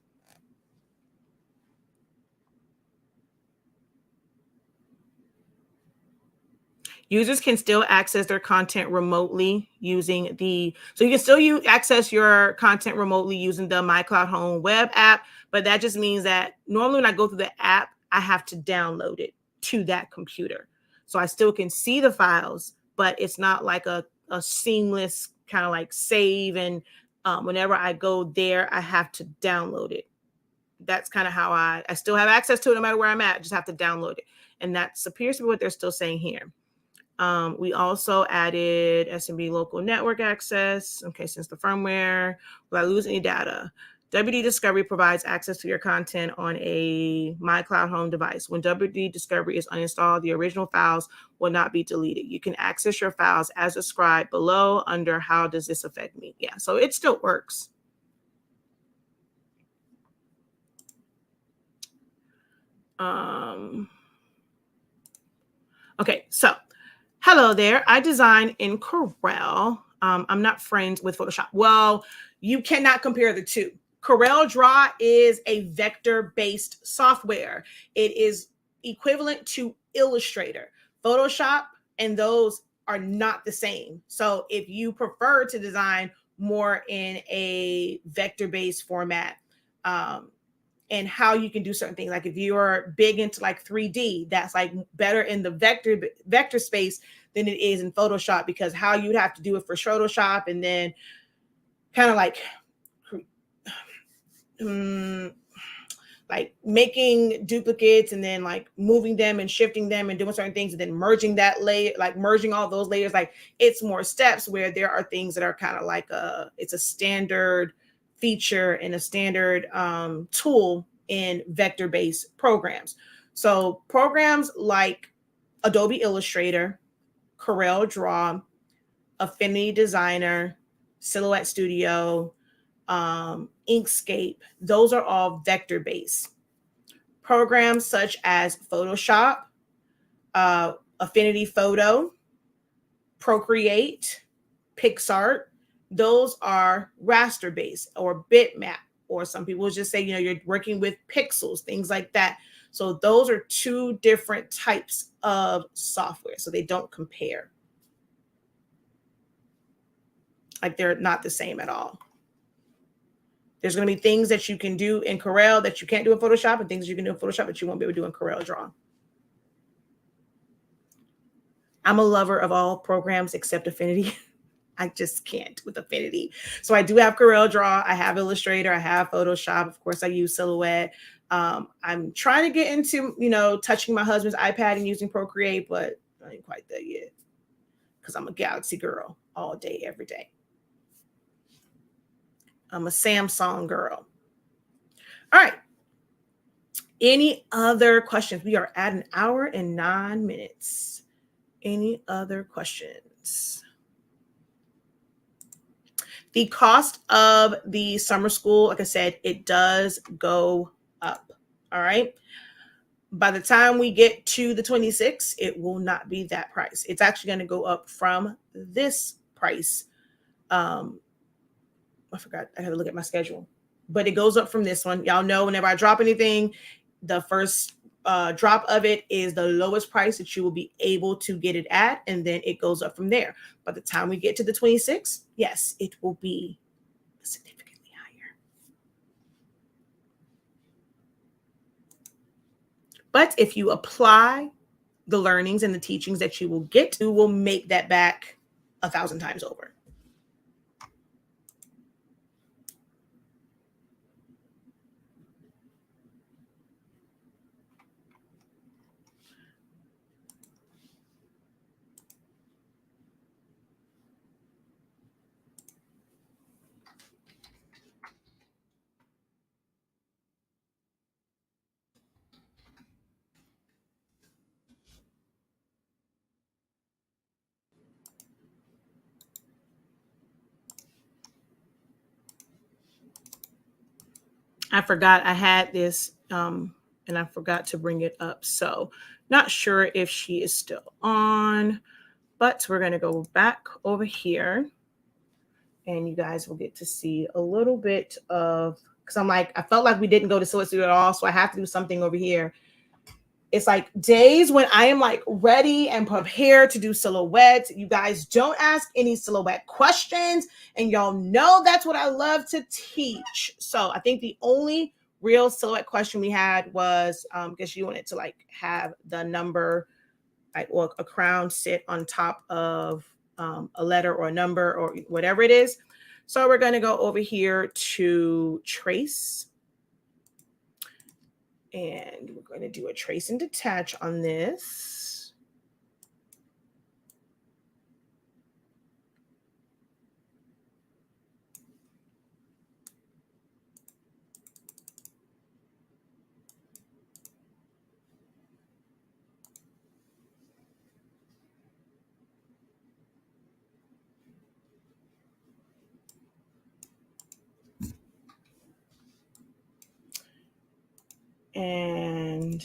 Users can still access their content remotely using so you can still access your content remotely using the My Cloud Home web app, but that just means that normally when I go through the app, I have to download it to that computer. So I still can see the files, but it's not like a seamless kind of like save. And whenever I go there, I have to download it. That's kind of how I still have access to it no matter where I'm at. I just have to download it. And that appears to be what they're still saying here. We also added SMB local network access. Okay, since the firmware, will I lose any data? WD Discovery provides access to your content on a My Cloud home device. When WD Discovery is uninstalled, the original files will not be deleted. You can access your files as described below under how does this affect me? Yeah, so it still works. Okay, so hello there. I design in Corel. I'm not friends with Photoshop. Well, you cannot compare the two. Corel Draw is a vector-based software. It is equivalent to Illustrator. Photoshop and those are not the same. So if you prefer to design more in a vector-based format, and how you can do certain things. Like if you are big into like 3D, that's like better in the vector space than it is in Photoshop, because how you'd have to do it for Photoshop and then kind of like making duplicates and then like moving them and shifting them and doing certain things and then merging that layer, like merging all those layers. Like it's more steps, where there are things that are kind of like it's a standard feature and a standard tool in vector-based programs. So programs like Adobe Illustrator, Corel Draw, Affinity Designer, Silhouette Studio, Inkscape, those are all vector-based. Programs such as Photoshop, Affinity Photo, Procreate, PixArt, those are raster-based or bitmap, or some people just say, you're working with pixels, things like that. So those are two different types of software, so they don't compare. Like they're not the same at all. There's going to be things that you can do in Corel that you can't do in Photoshop, and things you can do in Photoshop that you won't be able to do in Corel Draw. I'm a lover of all programs except Affinity. I just can't with Affinity. So I do have Corel Draw. I have Illustrator. I have Photoshop. Of course, I use Silhouette. I'm trying to get into, touching my husband's iPad and using Procreate, but I ain't quite there yet because I'm a Galaxy girl all day, every day. I'm a Samsung girl. All right. Any other questions? We are at 1 hour and 9 minutes. Any other questions? The cost of the summer school, like I said, it does go up. All right. By the time we get to the 26th, it will not be that price. It's actually going to go up from this price. I forgot. I had to look at my schedule, but it goes up from this one. Y'all know whenever I drop anything, the first drop of it is the lowest price that you will be able to get it at, and then it goes up from there. By the time we get to the 26th, yes, it will be significantly higher. But if you apply the learnings and the teachings that you will get, you will make that back 1,000 times over. I forgot I had this and I forgot to bring it up. So not sure if she is still on, but we're going to go back over here and you guys will get to see a little bit of, because I felt like we didn't go to Silhouette Studio at all. So I have to do something over here. It's like days when I am like ready and prepared to do silhouettes. You guys don't ask any silhouette questions, and y'all know that's what I love to teach. So I think the only real silhouette question we had was because you wanted to like have the number, like, or a crown sit on top of a letter or a number or whatever it is. So we're going to go over here to trace. And we're going to do a trace and detach on this. And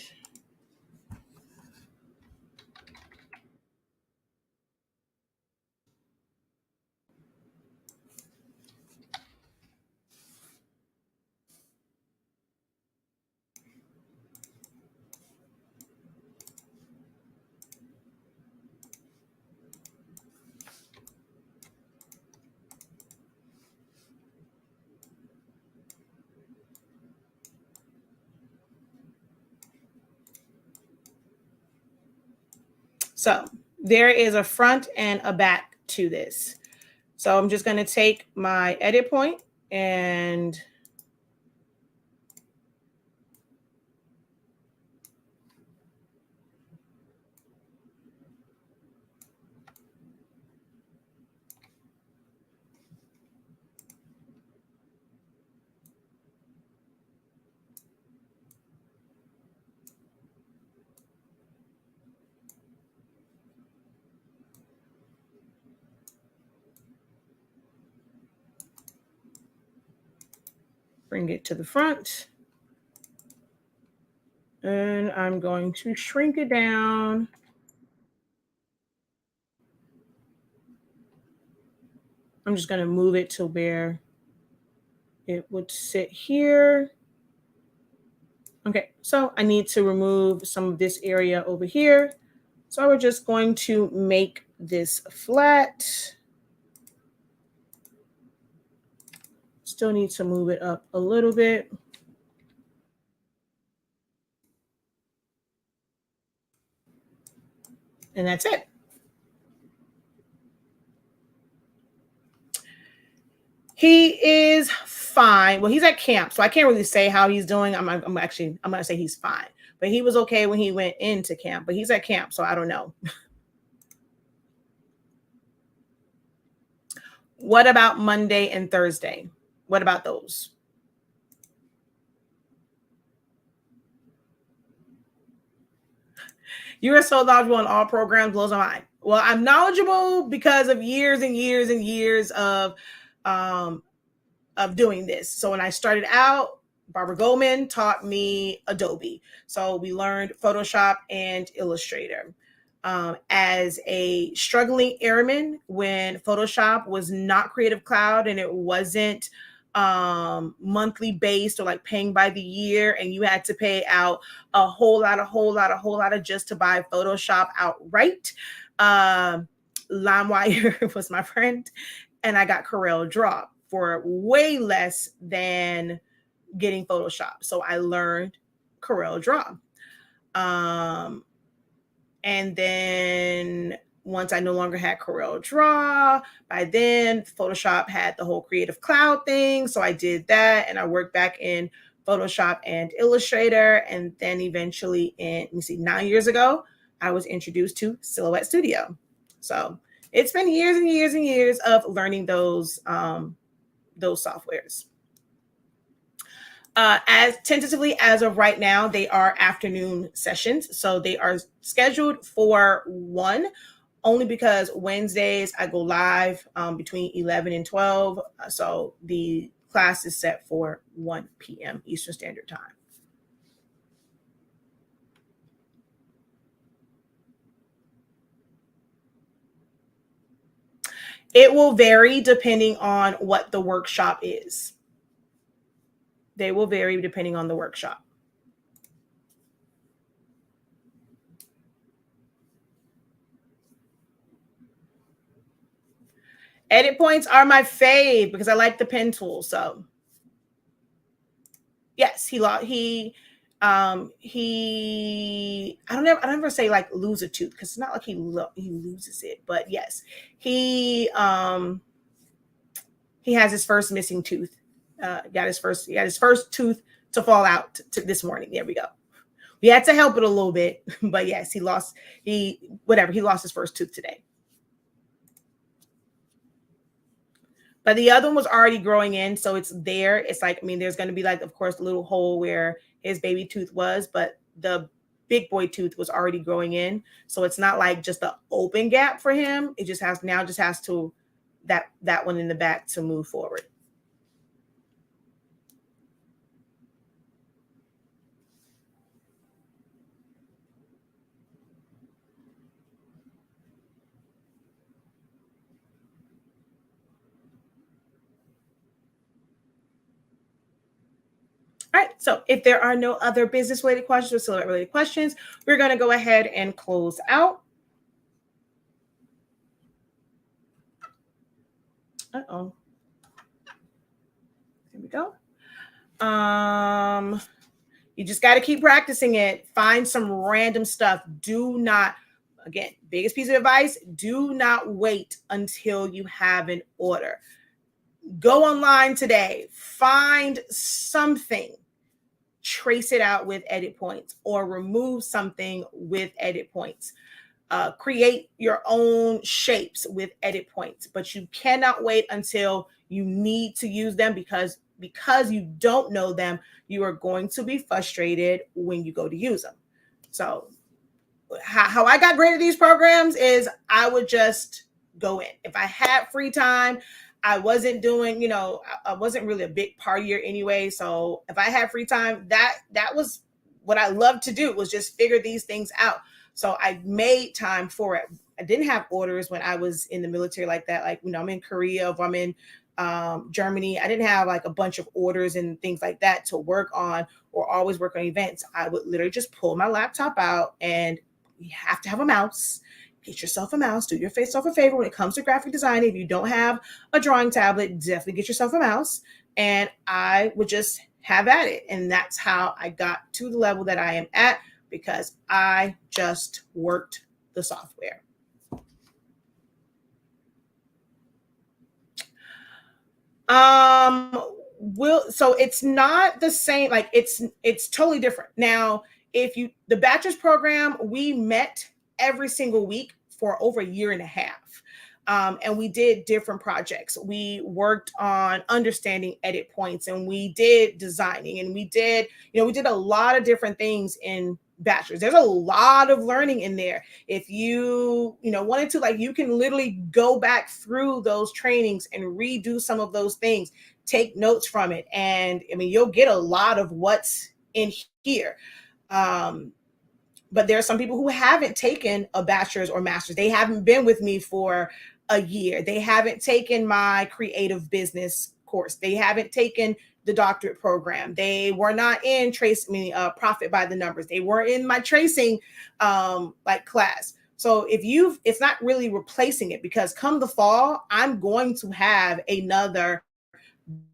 So there is a front and a back to this. So I'm just going to take my edit point and bring it to the front. And I'm going to shrink it down. I'm just going to move it to where it would sit here. Okay, so I need to remove some of this area over here. So we're just going to make this flat. Still need to move it up a little bit. And that's it. He is fine. Well, he's at camp, so I can't really say how he's doing. I'm going to say he's fine. But he was okay when he went into camp. But he's at camp, so I don't know. What about Monday and Thursday? What about those? You are so knowledgeable in all programs, blows my mind. Well, I'm knowledgeable because of years and years and years of doing this. So when I started out, Barbara Goldman taught me Adobe. So we learned Photoshop and Illustrator. As a struggling airman, when Photoshop was not Creative Cloud and it wasn't monthly based or like paying by the year, and you had to pay out a whole lot just to buy Photoshop outright. LimeWire was my friend, and I got Corel Draw for way less than getting Photoshop. So I learned Corel Draw. And then once I no longer had Corel Draw, by then Photoshop had the whole Creative Cloud thing. So I did that and I worked back in Photoshop and Illustrator. And then eventually 9 years ago, I was introduced to Silhouette Studio. So it's been years and years and years of learning those softwares. As tentatively as of right now, they are afternoon sessions. So they are scheduled for 1, only because Wednesdays I go live between 11 and 12. So the class is set for 1 p.m. Eastern Standard Time. It will vary depending on what the workshop is. They will vary depending on the workshop. Edit points are my fave because I like the pen tool. So yes, I don't ever say like lose a tooth because it's not like he loses it, but yes, he has his first missing tooth. He got his first tooth to fall out this morning. There we go. We had to help it a little bit, but yes, he lost his first tooth today. But the other one was already growing in, so it's there. It's like, there's going to be like, of course, a little hole where his baby tooth was, but the big boy tooth was already growing in. So it's not like just an open gap for him. It just has to that one in the back to move forward. All right, so if there are no other business-related questions or Silhouette-related questions, we're going to go ahead and close out. Uh-oh. Here we go. You just got to keep practicing it. Find some random stuff. Do not again, biggest piece of advice, do not wait until you have an order. Go online today, find something, trace it out with edit points, or remove something with edit points. Create your own shapes with edit points, but you cannot wait until you need to use them, because you don't know them, you are going to be frustrated when you go to use them. So how I got great at these programs is I would just go in. If I had free time, I wasn't doing, I wasn't really a big partier anyway. So if I had free time, that was what I loved to do, was just figure these things out. So I made time for it. I didn't have orders when I was in the military like that. Like, I'm in Korea, if I'm in Germany, I didn't have like a bunch of orders and things like that to work on, or always work on events. I would literally just pull my laptop out, and you have to have a mouse. Get yourself a mouse. Do yourself a favor when it comes to graphic design. If you don't have a drawing tablet, definitely get yourself a mouse. And I would just have at it. And that's how I got to the level that I am at, because I just worked the software. So it's not the same, like it's totally different. Now, the bachelor's program, we met every single week for over a year and a half. And we did different projects. We worked on understanding edit points, and we did designing, and we did a lot of different things in bachelor's. There's a lot of learning in there. If you wanted to, like, you can literally go back through those trainings and redo some of those things, take notes from it. And you'll get a lot of what's in here. But there are some people who haven't taken a bachelor's or master's. They haven't been with me for a year. They haven't taken my creative business course. They haven't taken the doctorate program. They were not in profit by the numbers. They were in my tracing class. So it's not really replacing it, because come the fall, I'm going to have another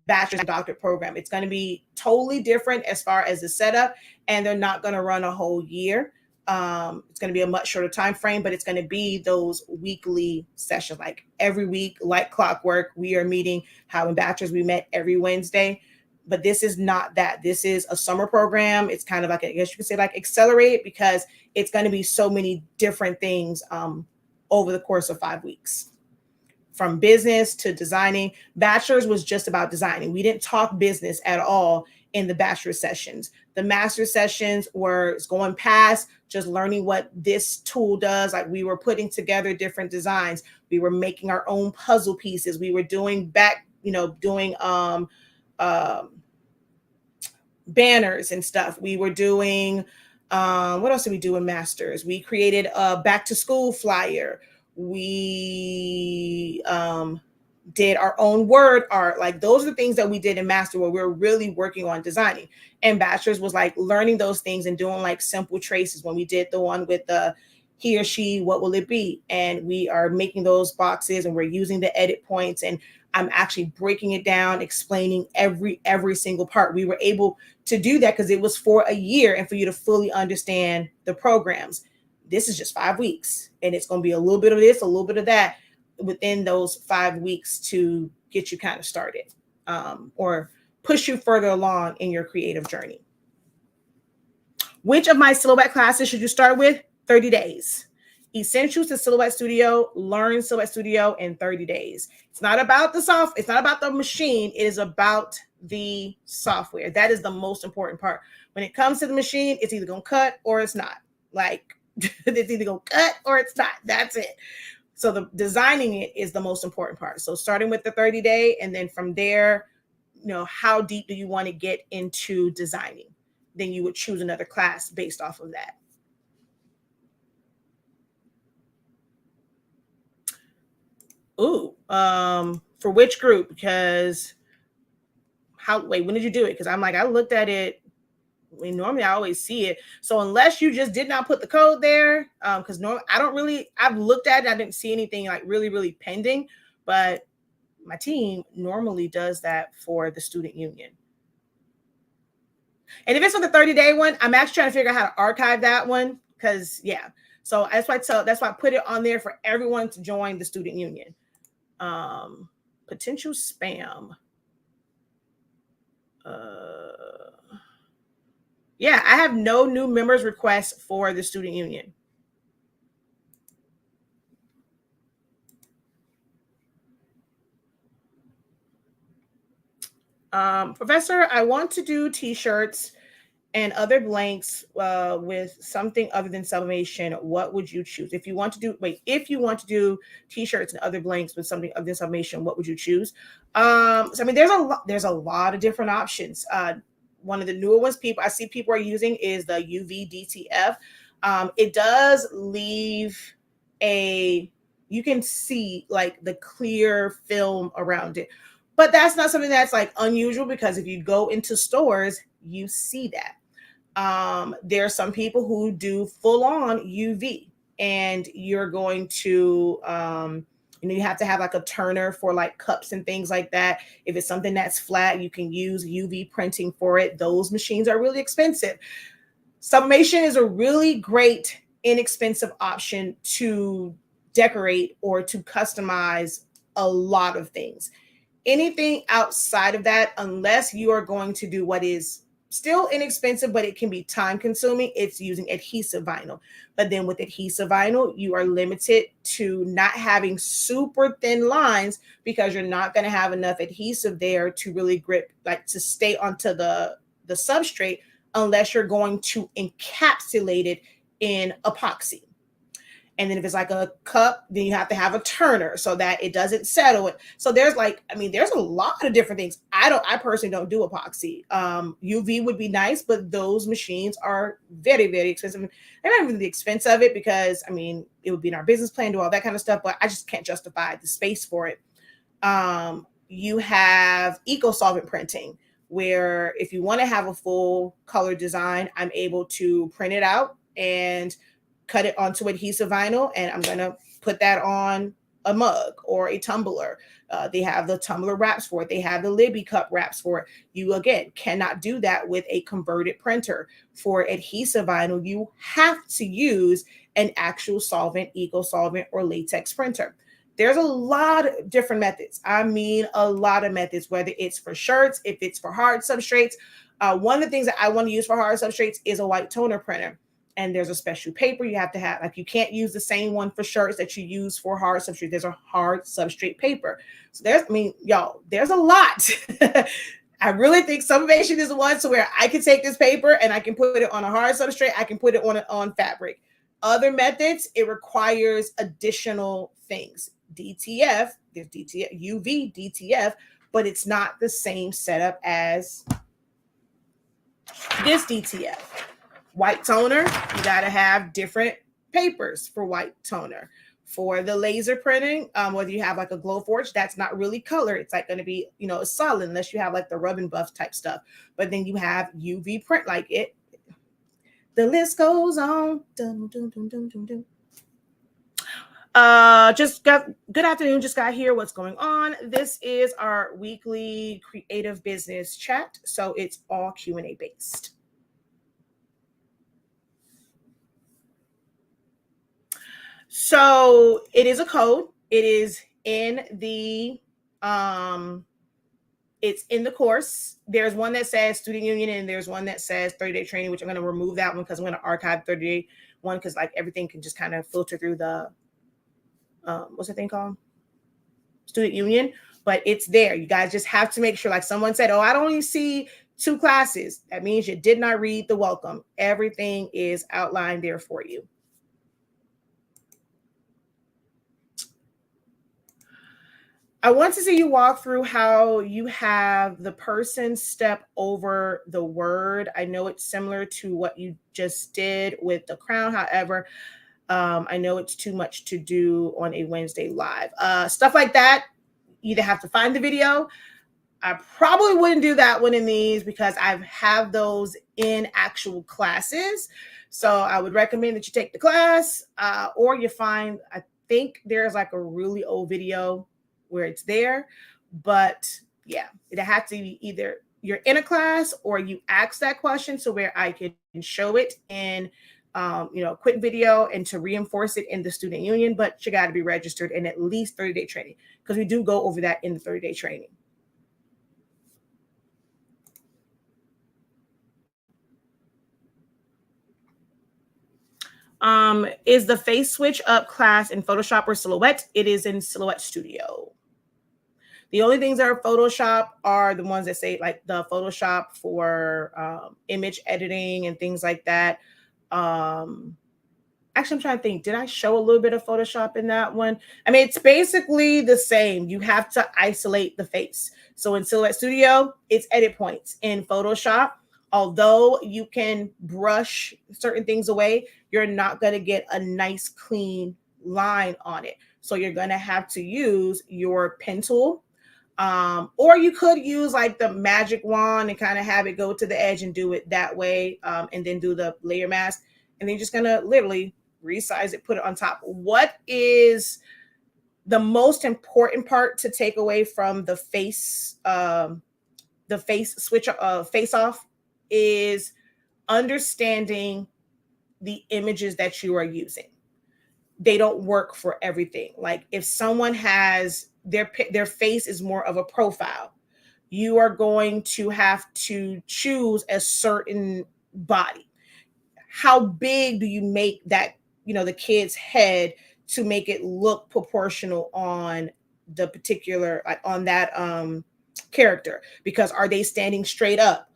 bachelor's and doctorate program. It's going to be totally different as far as the setup, and they're not going to run a whole year. It's going to be a much shorter time frame, but it's going to be those weekly sessions, like every week, like clockwork. We are meeting. How in bachelor's we met every Wednesday, but this is not that. This is a summer program. It's kind of like, I guess you could say, like accelerated, because it's going to be so many different things over the course of 5 weeks. From business to designing. Bachelor's was just about designing. We didn't talk business at all in the bachelor sessions. The master sessions were going past just learning what this tool does. Like, we were putting together different designs. We were making our own puzzle pieces. We were doing banners and stuff. We were doing, what else did we do in masters? We created a back to school flyer. We did our own word art. Like, those are the things that we did in master, where we were really working on designing. And bachelor's was like learning those things and doing like simple traces. When we did the one with the he or she, what will it be? And we are making those boxes, and we're using the edit points, and I'm actually breaking it down, explaining every single part. We were able to do that because it was for a year, and for you to fully understand the programs. This is just 5 weeks, and it's going to be a little bit of this, a little bit of that within those 5 weeks to get you kind of started, or push you further along in your creative journey. Which of my Silhouette classes should you start with? 30 days. Essentials to Silhouette Studio. Learn Silhouette Studio in 30 days. It's not about the software. It's not about the machine. It is about the software. That is the most important part. When it comes to the machine, it's either going to cut or it's not. Like, it's either going to cut or it's not. That's it. So the designing it is the most important part. So starting with the 30-day, and then from there, how deep do you want to get into designing? Then you would choose another class based off of that. Ooh, for which group? Because when did you do it? Because I looked at it. Normally I always see it. So unless you just did not put the code there, because normally I've looked at it. I didn't see anything like really, really pending, but my team normally does that for the student union. And if it's on the 30-day one, I'm actually trying to figure out how to archive that one, because So that's why I put it on there for everyone to join the student union. Potential spam. Yeah, I have no new members requests for the student union. Professor, I want to do t-shirts and other blanks with something other than sublimation. What would you choose? If you want to do t-shirts and other blanks with something other than sublimation, what would you choose? So I mean, there's a lot of different options. One of the newer ones I see people are using is the UV DTF. It does leave you can see like the clear film around it, but that's not something that's like unusual, because if you go into stores, you see that. There are some people who do full on UV, and you're going to, you have to have like a turner for like cups and things like that. If it's something that's flat, you can use UV printing for it. Those machines are really expensive. Sublimation is a really great, inexpensive option to decorate or to customize a lot of things. Anything outside of that, unless you are going to do what is still inexpensive, but it can be time consuming, it's using adhesive vinyl. But then with adhesive vinyl, you are limited to not having super thin lines, because you're not going to have enough adhesive there to really grip, like to stay onto the substrate, unless you're going to encapsulate it in epoxy. And then if it's like a cup, then you have to have a turner so that it doesn't settle it. So there's there's a lot of different things. I personally don't do epoxy. UV would be nice, but those machines are very, very expensive. They're not even the expense of it, because it would be in our business plan, do all that kind of stuff, but I just can't justify the space for it. You have eco solvent printing, where if you want to have a full color design, I'm able to print it out and cut it onto adhesive vinyl, and I'm going to put that on a mug or a tumbler. They have the tumbler wraps for it. They have the Libby cup wraps for it. You, again, cannot do that with a converted printer. For adhesive vinyl, you have to use an actual solvent, eco solvent, or latex printer. There's a lot of different methods. A lot of methods, whether it's for shirts, if it's for hard substrates. One of the things that I want to use for hard substrates is a white toner printer. And there's a special paper you have to have. Like, you can't use the same one for shirts that you use for hard substrate. There's a hard substrate paper. So there's a lot. I really think sublimation is the one to where I can take this paper and I can put it on a hard substrate. I can put it on fabric. Other methods, it requires additional things. DTF, there's DTF, UV DTF, but it's not the same setup as this DTF. White toner, you got to have different papers for white toner. For the laser printing, whether you have like a Glowforge, that's not really color. It's like going to be, solid, unless you have like the rub and buff type stuff. But then you have UV print, like it. The list goes on. Dun, dun, dun, dun, dun, dun. Good afternoon. Just got here. What's going on? This is our weekly creative business chat. So it's all Q&A based. So it is a code. It is in the it's in the course. There's one that says student union, and there's one that says 30-day training, which I'm going to remove that one because I'm going to archive 30-day one, because like everything can just kind of filter through the what's the thing called? Student union. But it's there. You guys just have to make sure, like someone said, I don't even see 2 classes. That means you did not read the welcome. Everything is outlined there for you. I want to see you walk through how you have the person step over the word. I know it's similar to what you just did with the crown. However, I know it's too much to do on a Wednesday live. Stuff like that, you either have to find the video. I probably wouldn't do that one in these, because I have those in actual classes. So I would recommend that you take the class, or you find, I think there's like a really old video where it's there. But yeah, it had to be either you're in a class or you ask that question, so where I can show it in quit video and to reinforce it in the student union, but you got to be registered in at least 30-day training, because we do go over that in the 30-day training. Is the face switch up class in Photoshop or Silhouette? It is in Silhouette Studio. The only things that are Photoshop are the ones that say like the Photoshop for image editing and things like that. Actually, I'm trying to think, did I show a little bit of Photoshop in that one? I mean, it's basically the same. You have to isolate the face. So in Silhouette Studio, it's edit points. In Photoshop, although you can brush certain things away, you're not going to get a nice clean line on it. So you're going to have to use your pen tool, or you could use like the magic wand and kind of have it go to the edge and do it that way, and then do the layer mask. And then you're just going to literally resize it, put it on top. What is the most important part to take away from the face switch face off is understanding the images that you are using. They don't work for everything. Like if someone has their face is more of a profile, you are going to have to choose a certain body. How big do you make that, the kid's head to make it look proportional on the particular, like on that character? Because are they standing straight up?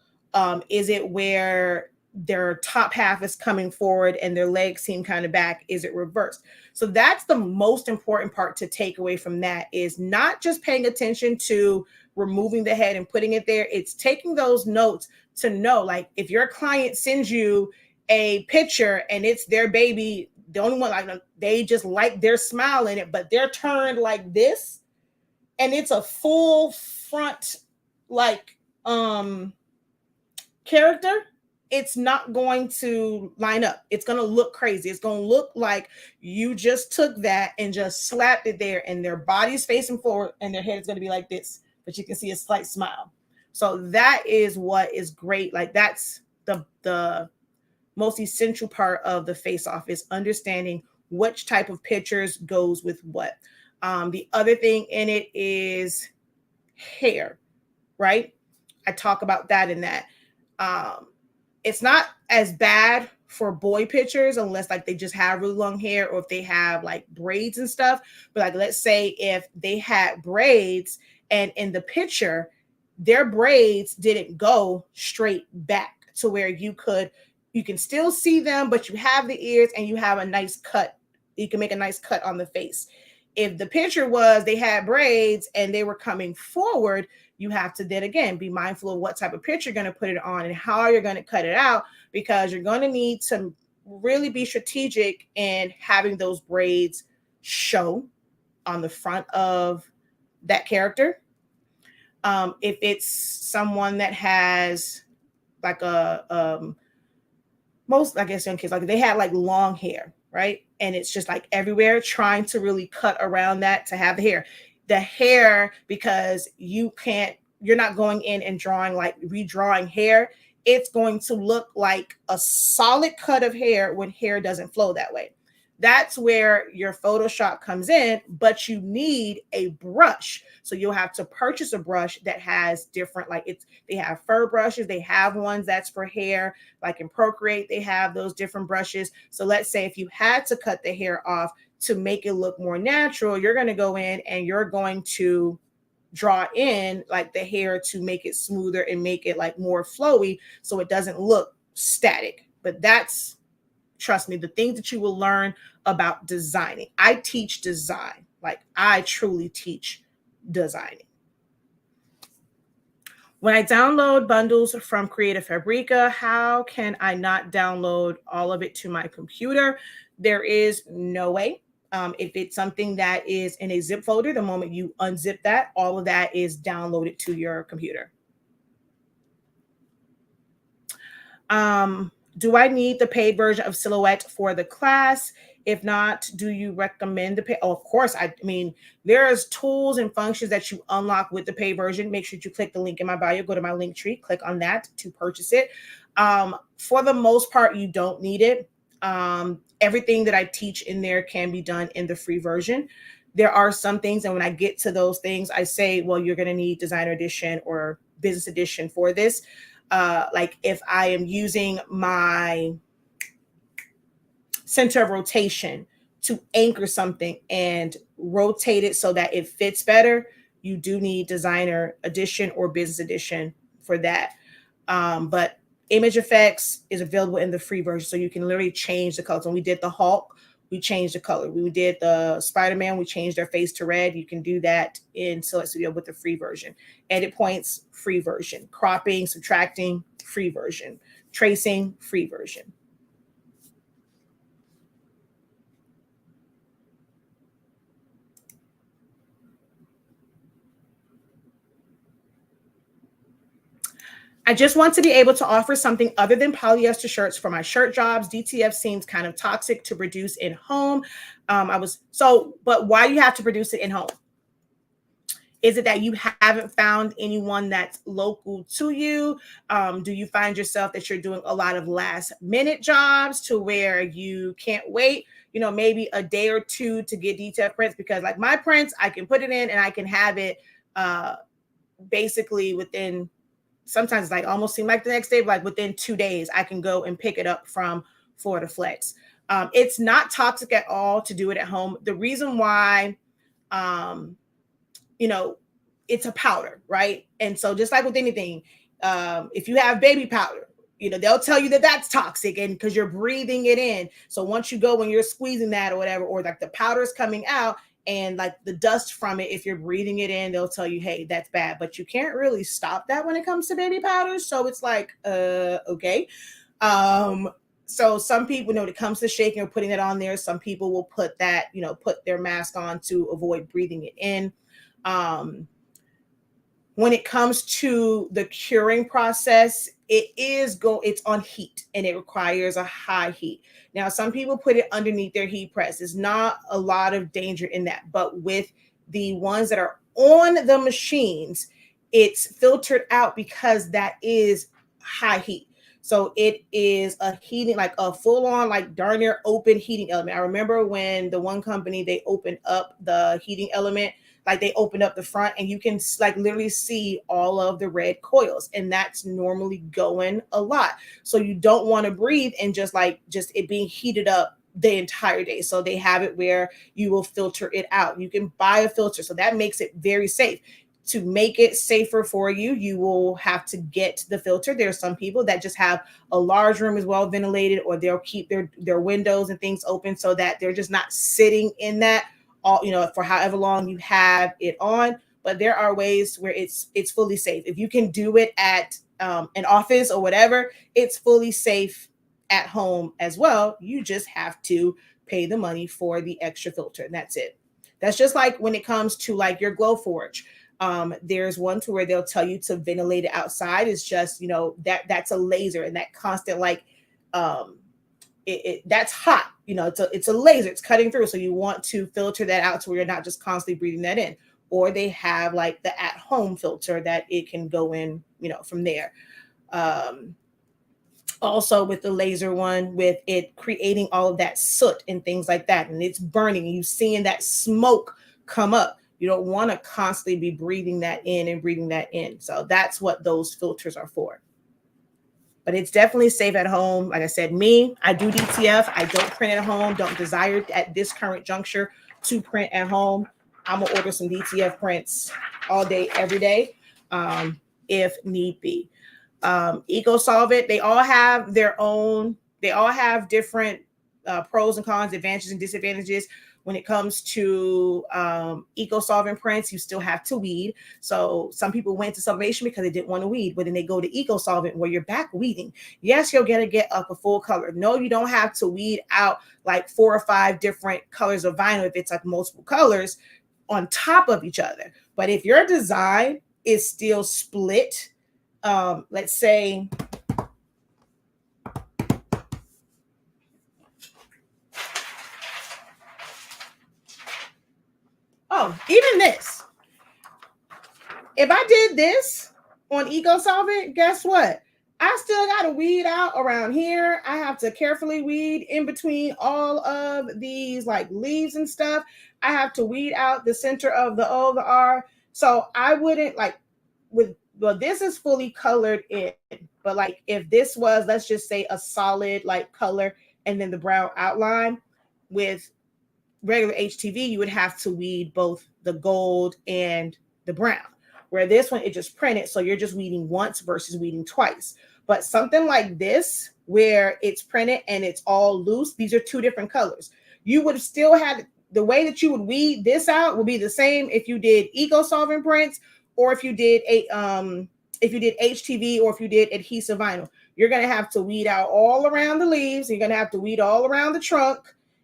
Is it where their top half is coming forward and their legs seem kind of back? Is it reversed? So that's the most important part to take away from that, is not just paying attention to removing the head and putting it there. It's taking those notes to know, like if your client sends you a picture and it's their baby, the only one, like they just like their smile in it, but they're turned like this and it's a full front like character, it's not going to line up. It's going to look crazy. It's going to look like you just took that and just slapped it there, and their body's facing forward and their head is going to be like this, but you can see a slight smile. So that is what is great. Like that's the most essential part of the face off, is understanding which type of pictures goes with what. The other thing in it is hair, right? I talk about that in that. It's not as bad for boy pictures unless like they just have really long hair, or if they have like braids and stuff. But like, let's say if they had braids and in the picture, their braids didn't go straight back to where you can still see them, but you have the ears and you have a nice cut. You can make a nice cut on the face. If the picture was they had braids and they were coming forward, you have to then again be mindful of what type of picture you're going to put it on and how you're going to cut it out, because you're going to need to really be strategic in having those braids show on the front of that character. If it's someone that has like most, I guess, young kids, like they had like long hair, right? And it's just like everywhere, trying to really cut around that to have the hair, because you're not going in and redrawing hair. It's going to look like a solid cut of hair when hair doesn't flow that way. That's where your Photoshop comes in, but you need a brush. So you'll have to purchase a brush that has different, they have fur brushes. They have ones that's for hair, like in Procreate, they have those different brushes. So let's say if you had to cut the hair off to make it look more natural, you're going to go in and you're going to draw in like the hair to make it smoother and make it like more flowy, so it doesn't look static. But that's, trust me, the things that you will learn about designing. I teach design. Like I truly teach designing. When I download bundles from Creative Fabrica, how can I not download all of it to my computer? There is no way. If it's something that is in a zip folder, the moment you unzip that, all of that is downloaded to your computer. Do I need the paid version of Silhouette for the class? If not, do you recommend the paid? Oh, of course. I mean, there's tools and functions that you unlock with the paid version. Make sure you click the link in my bio, go to my Linktree, click on that to purchase it. For the most part, you don't need it. Everything that I teach in there can be done in the free version. There are some things, and when I get to those things, I say, well, you're going to need designer edition or business edition for this. Like if I am using my center of rotation to anchor something and rotate it so that it fits better, you do need designer edition or business edition for that. But image effects is available in the free version, so you can literally change the colors. When we did the Hulk, we changed the color. When we did the Spider-Man, we changed their face to red. You can do that in Select Studio with the free version. Edit points, free version. Cropping, subtracting, free version. Tracing, free version. I just want to be able to offer something other than polyester shirts for my shirt jobs. DTF seems kind of toxic to produce in home. But why you have to produce it in home? Is it that you haven't found anyone that's local to you? Do you find yourself that you're doing a lot of last minute jobs to where you can't wait, maybe a day or two to get detailed prints? Because like my prints, I can put it in and I can have it basically within, sometimes it's like almost seem like the next day, but like within 2 days, I can go and pick it up from Florida Flex. It's not toxic at all to do it at home. The reason why, it's a powder, right? And so just like with anything, if you have baby powder, they'll tell you that that's toxic and because you're breathing it in. So once you go, when you're squeezing that or whatever, or like the powder is coming out, and like the dust from it, if you're breathing it in, they'll tell you, hey, that's bad. But you can't really stop that when it comes to baby powders. So it's like, okay. So some people, when it comes to shaking or putting it on there, some people will put that, put their mask on to avoid breathing it in. When it comes to the curing process, it's on heat and it requires a high heat. Now, some people put it underneath their heat press. There's not a lot of danger in that, but with the ones that are on the machines, it's filtered out because that is high heat. So it is a heating, like a full on, like darn near open heating element. I remember when the one company, they opened up the heating element, like they opened up the front and you can like literally see all of the red coils, and that's normally going a lot. So you don't want to breathe and just it being heated up the entire day. So they have it where you will filter it out. You can buy a filter. So that makes it very safe. To make it safer for you, you will have to get the filter. There are some people that just have a large room as well ventilated, or they'll keep their windows and things open so that they're just not sitting in that all, for however long you have it on. But there are ways where it's fully safe. If you can do it at an office or whatever, it's fully safe at home as well. You just have to pay the money for the extra filter, and that's it. That's just like when it comes to like your Glowforge. There's one to where they'll tell you to ventilate it outside. It's just, that's a laser, and that constant that's hot. It's a laser. It's cutting through. So you want to filter that out to where you're not just constantly breathing that in. Or they have like the at-home filter that it can go in, from there. Also with the laser one, with it creating all of that soot and things like that, and it's burning, and you seeing that smoke come up. You don't want to constantly be breathing that in and breathing that in. So that's what those filters are for. But it's definitely safe at home. Like I said, I do DTF. I don't print at home. Don't desire at this current juncture to print at home. I'm going to order some DTF prints all day, every day, if need be. EcoSolvent, they all have different pros and cons, advantages and disadvantages. When it comes to EcoSolvent prints, you still have to weed. So some people went to Sublimation because they didn't want to weed, but then they go to EcoSolvent where you're back weeding. Yes, you're going to get up a full color. No, you don't have to weed out like 4 or 5 different colors of vinyl if it's like multiple colors on top of each other. But if your design is still split, let's say, even this. If I did this on EcoSolvent, guess what? I still got to weed out around here. I have to carefully weed in between all of these like leaves and stuff. I have to weed out the center of the O, the R. So I wouldn't like with, well, this is fully colored in, but like if this was, let's just say a solid like color and then the brown outline with regular HTV, you would have to weed both the gold and the brown. Where this one, it just printed, so you're just weeding once versus weeding twice. But something like this, where it's printed and it's all loose, these are two different colors. You would have still had the way that you would weed this out would be the same if you did eco solvent prints or if you did HTV or if you did adhesive vinyl. You're gonna have to weed out all around the leaves. You're gonna have to weed all around the trunk,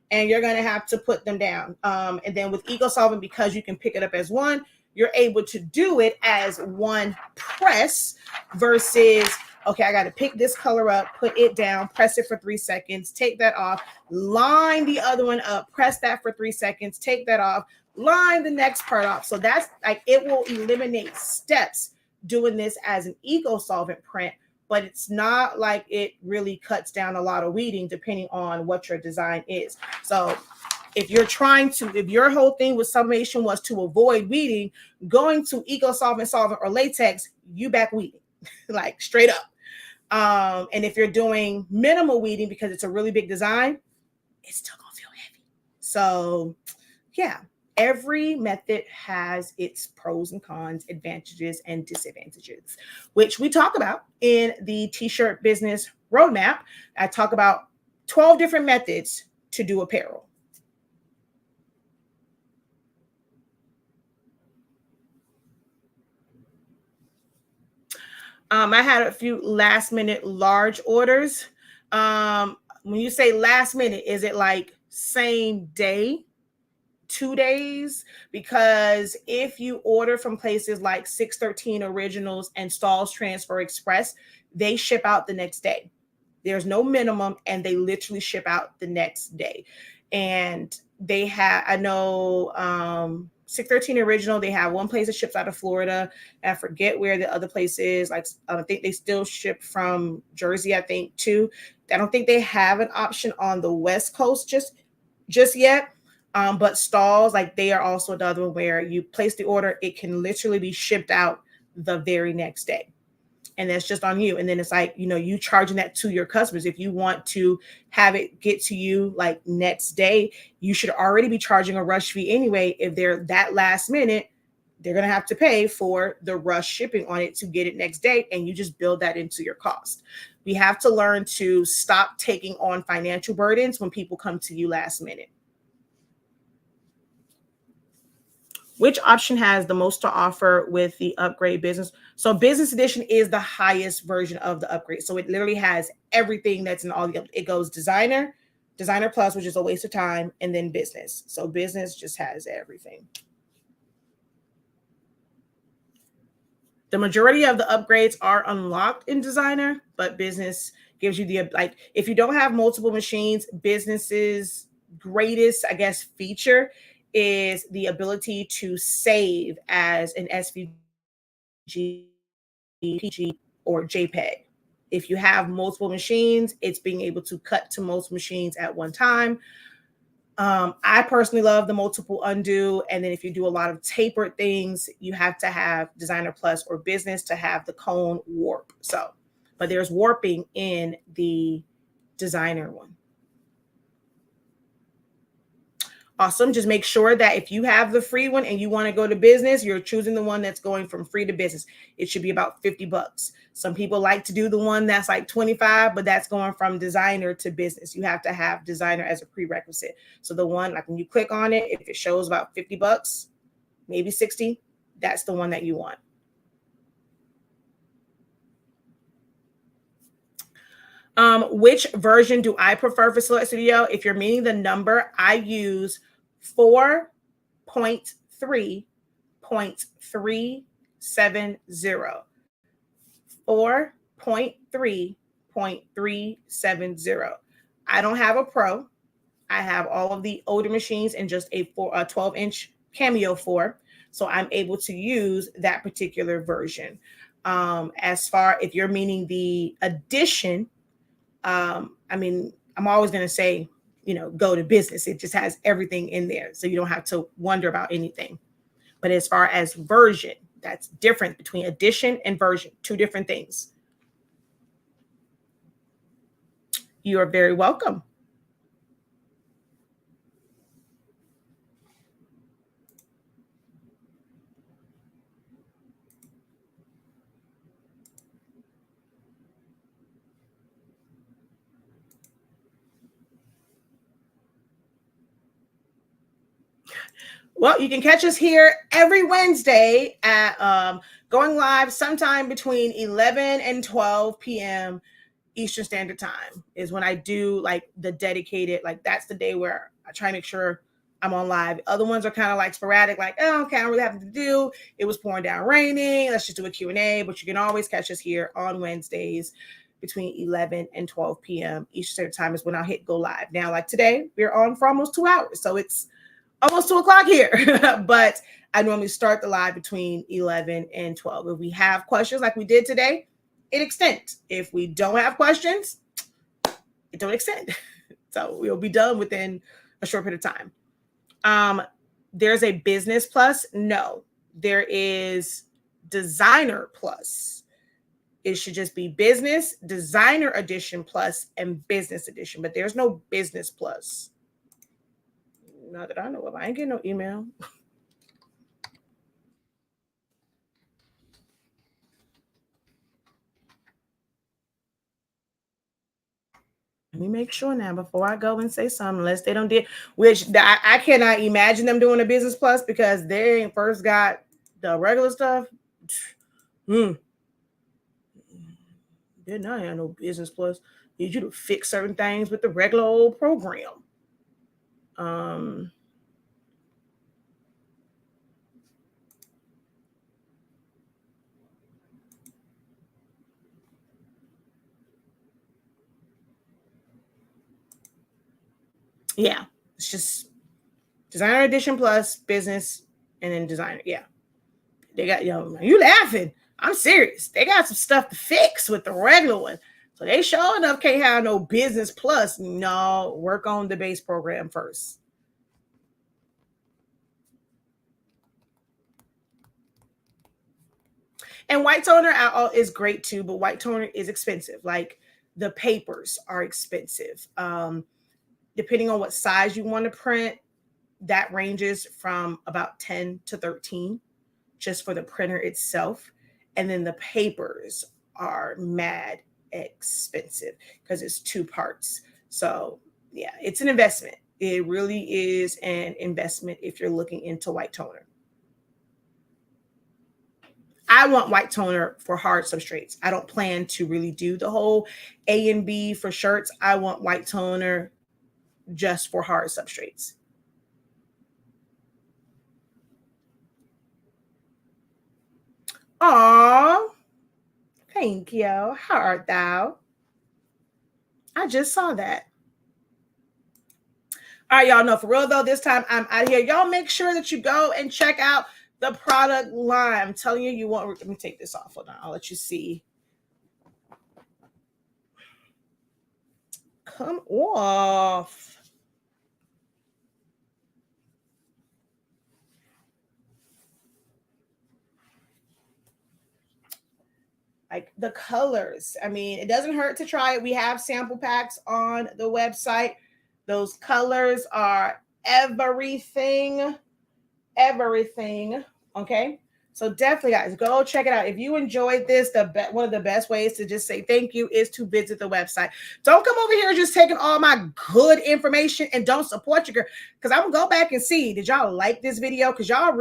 and you're gonna have to put them down. And then with eco solvent, because you can pick it up as one, you're able to do it as one press versus, okay, I got to pick this color up, put it down, press it for 3 seconds, take that off, line the other one up, press that for 3 seconds, take that off, line the next part off. So that's like, it will eliminate steps doing this as an eco solvent print, but it's not like it really cuts down a lot of weeding depending on what your design is. So if you're trying to, if your whole thing with sublimation was to avoid weeding, going to eco solvent, solvent, or latex, you back weeding, like straight up. And if you're doing minimal weeding because it's a really big design, it's still gonna feel heavy. So yeah, every method has its pros and cons, advantages and disadvantages, which we talk about in the t-shirt business roadmap. I talk about 12 different methods to do apparel. I had a few last minute large orders. When you say last minute, is it like same day, 2 days? Because if you order from places like 613 Originals and Stalls Transfer Express, they ship out the next day. There's no minimum, and they literally ship out the next day. And they have, I know, 613 Original, they have one place that ships out of Florida. I forget where the other place is. Like, I think they still ship from Jersey, I think, too. I don't think they have an option on the West Coast just yet. But Stalls, like, they are also the other one where you place the order, it can literally be shipped out the very next day. And that's just on you. And then it's like, you know, you charging that to your customers. If you want to have it get to you like next day, you should already be charging a rush fee anyway. If they're that last minute, they're going to have to pay for the rush shipping on it to get it next day. And you just build that into your cost. We have to learn to stop taking on financial burdens when people come to you last minute. Which option has the most to offer with the upgrade business? So business edition is the highest version of the upgrade. So it literally has everything that's in all the, it goes designer, designer plus, which is a waste of time, and then business. So business just has everything. The majority of the upgrades are unlocked in designer, but business gives you the, like, if you don't have multiple machines, business's greatest, I guess, feature is the ability to save as an SVG, PG, or JPEG. If you have multiple machines, it's being able to cut to most machines at one time. I personally love the multiple undo. And then if you do a lot of tapered things, you have to have Designer Plus or Business to have the cone warp. So, but there's warping in the designer one. Awesome. Just make sure that if you have the free one and you want to go to business, you're choosing the one that's going from free to business. It should be about $50. Some people like to do the one that's like 25, but that's going from designer to business. You have to have designer as a prerequisite. So the one, like when you click on it, if it shows about $50, maybe 60, that's the one that you want. Which version do I prefer for Select Studio? If you're meaning the number, I use 4.3.370. 4.3.370. I don't have a Pro. I have all of the older machines and just a 12-inch Cameo 4. So I'm able to use that particular version. As far if you're meaning the addition, I mean, I'm always going to say, go to business. It just has everything in there, so you don't have to wonder about anything. But as far as version, that's different between addition and version, two different things. You are very welcome. Well, you can catch us here every Wednesday at going live sometime between 11 and 12 p.m. Eastern Standard Time is when I do like the dedicated, like that's the day where I try to make sure I'm on live. Other ones are kind of like sporadic, like, oh, okay, I don't really have to do. It was pouring down raining. Let's just do a Q&A. But you can always catch us here on Wednesdays between 11 and 12 p.m. Eastern Standard Time is when I'll hit go live. Now, like today, we're on for almost 2 hours. So it's almost 2 o'clock here, but I normally start the live between 11 and 12. If we have questions like we did today, it extends. If we don't have questions, it don't extend. So we'll be done within a short period of time. There's a business plus. No, there is designer plus. It should just be business, designer edition plus, and business edition, but there's no business plus. Not that I know of. I ain't getting no email. Let me make sure now before I go and say something, unless they don't did, which I cannot imagine them doing a business plus because they ain't first got the regular stuff. Did not have no business plus. Need you to fix certain things with the regular old program. Yeah, it's just designer edition plus business and then designer. Yeah, they got you laughing. I'm serious. They got some stuff to fix with the regular one. So they sure enough can't have no business plus. No, work on the base program first. And white toner is great too, but white toner is expensive. Like the papers are expensive. Depending on what size you want to print, that ranges from about 10 to 13 just for the printer itself. And then the papers are mad expensive because it's 2 parts. So yeah, it's an investment. It really is an investment if you're looking into white toner. I want white toner for hard substrates. I don't plan to really do the whole A and B for shirts. I want white toner just for hard substrates. Aw, thank you. How art thou? I just saw that. All right, y'all know for real though, this time I'm out of here. Y'all make sure that you go and check out the product line. I'm telling you, you won't. Let me take this off. Hold on. I'll let you see. Come off. Like the colors. I mean, it doesn't hurt to try it. We have sample packs on the website. Those colors are everything. Everything. Okay. So definitely, guys, go check it out. If you enjoyed this, one of the best ways to just say thank you is to visit the website. Don't come over here just taking all my good information and don't support your girl. Because I'm gonna go back and see. Did y'all like this video? Because y'all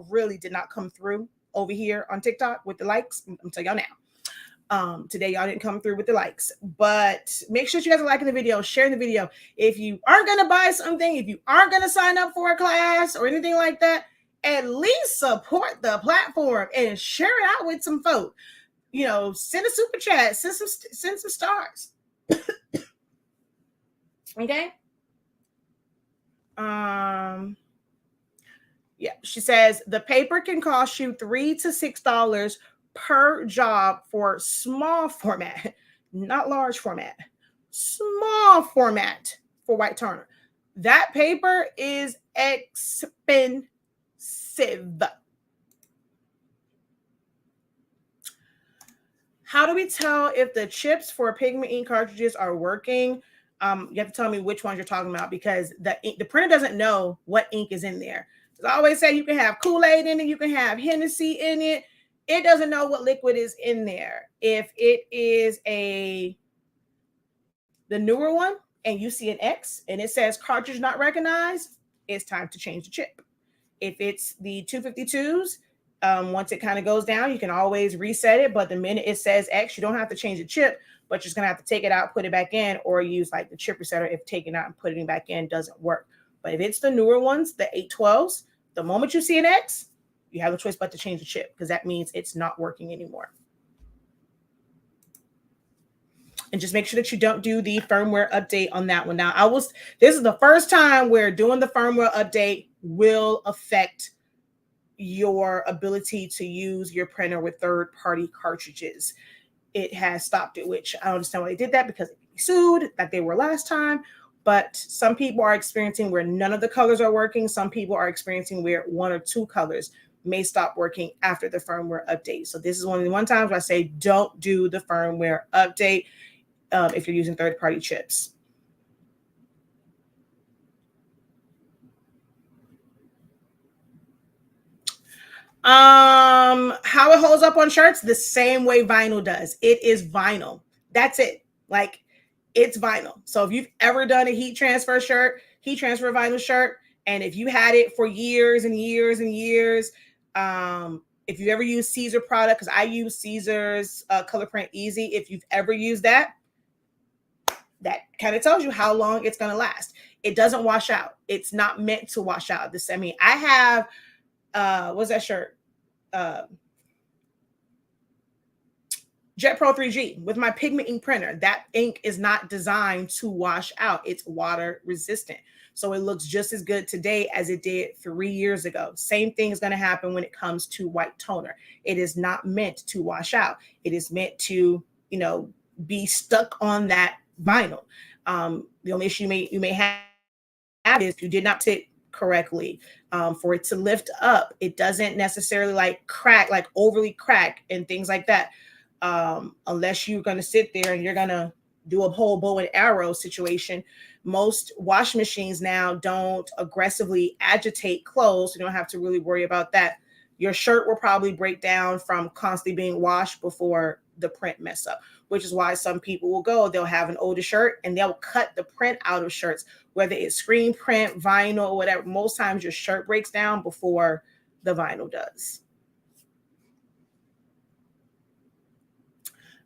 really did not come through over here on TikTok with the likes. I'm telling y'all now. Today y'all didn't come through with the likes, but make sure you guys are liking the video, sharing the video. If you aren't going to buy something, if you aren't going to sign up for a class or anything like that, at least support the platform and share it out with some folk. Send a super chat, send some stars. Okay. Yeah, she says the paper can cost you $3 to $6 per job for small format, not large format, small format for white toner. That paper is expensive. How do we tell if the chips for pigment ink cartridges are working? You have to tell me which ones you're talking about, because the printer doesn't know what ink is in there. As I always say, you can have Kool-Aid in it, you can have Hennessy in it. It doesn't know what liquid is in there. If it is the newer one and you see an X and it says cartridge not recognized, it's time to change the chip. If it's the 252s, once it kind of goes down, you can always reset it. But the minute it says X, you don't have to change the chip, but you're just going to have to take it out, put it back in, or use like the chip resetter if taking it out and putting it back in doesn't work. But if it's the newer ones, the 812s, the moment you see an X, you have no choice but to change the chip, because that means it's not working anymore. And just make sure that you don't do the firmware update on that one. Now, this is the first time where doing the firmware update will affect your ability to use your printer with third-party cartridges. It has stopped it, which I don't understand why they did that, because they can be sued like they were last time. But some people are experiencing where none of the colors are working. Some people are experiencing where one or two colors may stop working after the firmware update. So this is one of the times where I say don't do the firmware update if you're using third-party chips. How it holds up on shirts, the same way vinyl does. It is vinyl. That's it. Like, it's vinyl. So if you've ever done a heat transfer vinyl shirt, and if you had it for years and years and years, if you ever use Caesar product, because I use Caesar's Color Print Easy, if you've ever used that kind of tells you how long it's going to last. It doesn't wash out. It's not meant to wash out. I have what's that shirt? Jet Pro 3G with my pigment ink printer. That ink is not designed to wash out. It's water resistant. So it looks just as good today as it did 3 years ago. Same thing is going to happen when it comes to white toner. It is not meant to wash out. It is meant to, be stuck on that vinyl. The only issue you may have is you did not sit correctly. For it to lift up, it doesn't necessarily like crack, like overly crack and things like that. Unless you're going to sit there and you're going to do a whole bow and arrow situation. Most washing machines now don't aggressively agitate clothes. So you don't have to really worry about that. Your shirt will probably break down from constantly being washed before the print mess up, which is why some people they'll have an older shirt and they'll cut the print out of shirts, whether it's screen print, vinyl, or whatever. Most times your shirt breaks down before the vinyl does.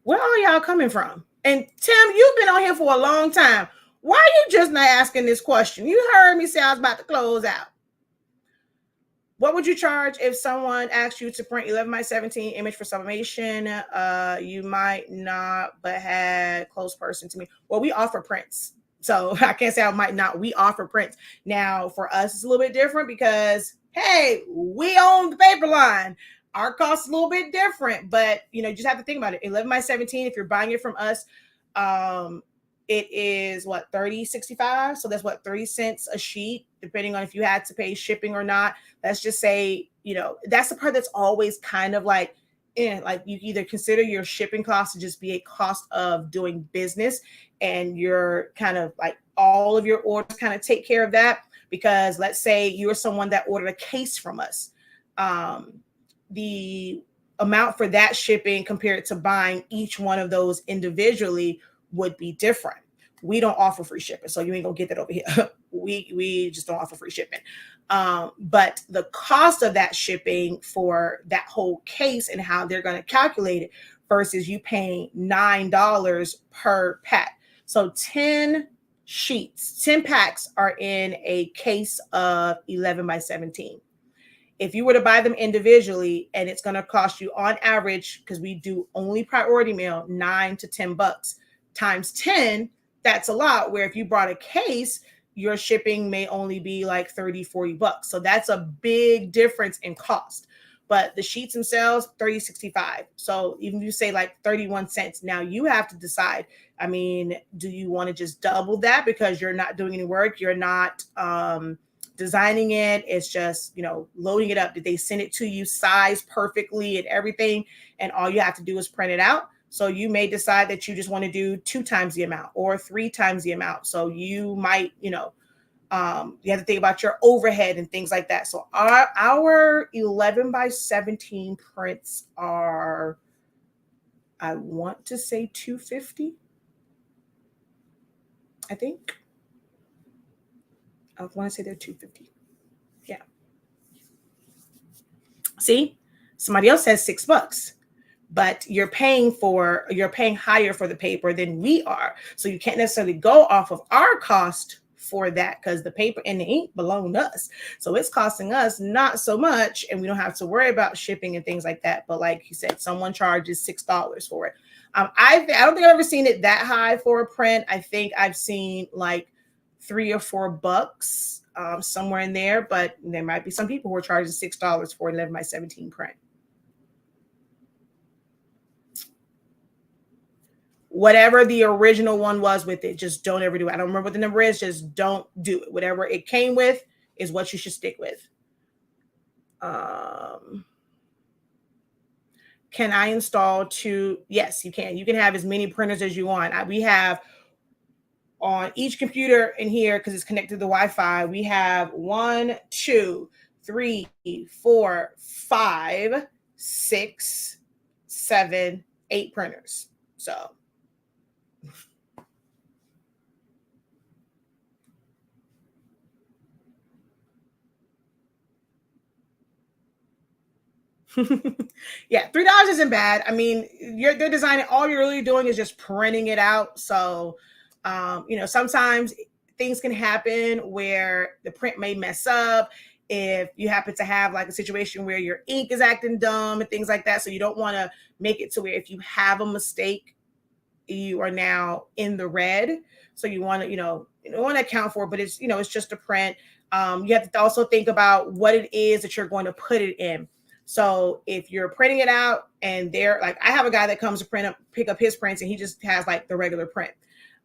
Where are y'all coming from? And Tim, you've been on here for a long time. Why are you just not asking this question? You heard me say I was about to close out. What would you charge if someone asked you to print 11x17 image for sublimation? You might not, but had close person to me. Well, we offer prints. So I can't say I might not. We offer prints. Now, for us, it's a little bit different because, hey, we own the paper line. Our cost is a little bit different, but you just have to think about it. 11x17, if you're buying it from us, it is what, $30.65. So that's what, 30 cents a sheet, depending on if you had to pay shipping or not. Let's just say, that's the part that's always kind of like you either consider your shipping cost to just be a cost of doing business, and you're kind of like all of your orders kind of take care of that. Because let's say you're someone that ordered a case from us. The amount for that shipping compared to buying each one of those individually would be different. We don't offer free shipping, so you ain't gonna get that over here. we just don't offer free shipping. But the cost of that shipping for that whole case and how they're going to calculate it versus you paying $9 per pack. So 10 packs are in a case of 11x17. If you were to buy them individually, and it's going to cost you on average, because we do only priority mail, $9 to $10 times 10, that's a lot. Where if you brought a case, your shipping may only be like $30, $40. So that's a big difference in cost. but the sheets themselves, $30.65. So even if you say like 31 cents, now you have to decide. I mean, do you want to just double that because you're not doing any work? You're not designing it. It's just, loading it up. Did they send it to you sized perfectly and everything? And all you have to do is print it out. So you may decide that you just want to do 2 times the amount or 3 times the amount. So you might, you have to think about your overhead and things like that. So our 11 by 17 prints are, I want to say $250. I think. I want to say they're $250. Yeah. See, somebody else says $6, but you're paying higher for the paper than we are. So you can't necessarily go off of our cost for that because the paper and the ink belong to us. So it's costing us not so much, and we don't have to worry about shipping and things like that. But like you said, someone charges $6 for it. I don't think I've ever seen it that high for a print. I think I've seen like $3 or $4 somewhere in there, but there might be some people who are charging $6 for an 11 by 17 print. Whatever the original one was with it, just don't ever do it. I don't remember what the number is. Just don't do it. Whatever it came with is what you should stick with. Can I install 2? Yes, you can. You can have as many printers as you want. We have on each computer in here, because it's connected to the Wi-Fi, we have 1, 2, 3, 4, 5, 6, 7, 8 printers. So yeah, $3 isn't bad. I mean, they're designing, all you're really doing is just printing it out. So sometimes things can happen where the print may mess up if you happen to have like a situation where your ink is acting dumb and things like that. So you don't want to make it to where if you have a mistake, you are now in the red. So you want to, you don't want to account for it, but it's, it's just a print. You have to also think about what it is that you're going to put it in. So if you're printing it out and they're like, I have a guy that comes to pick up his prints and he just has like the regular print.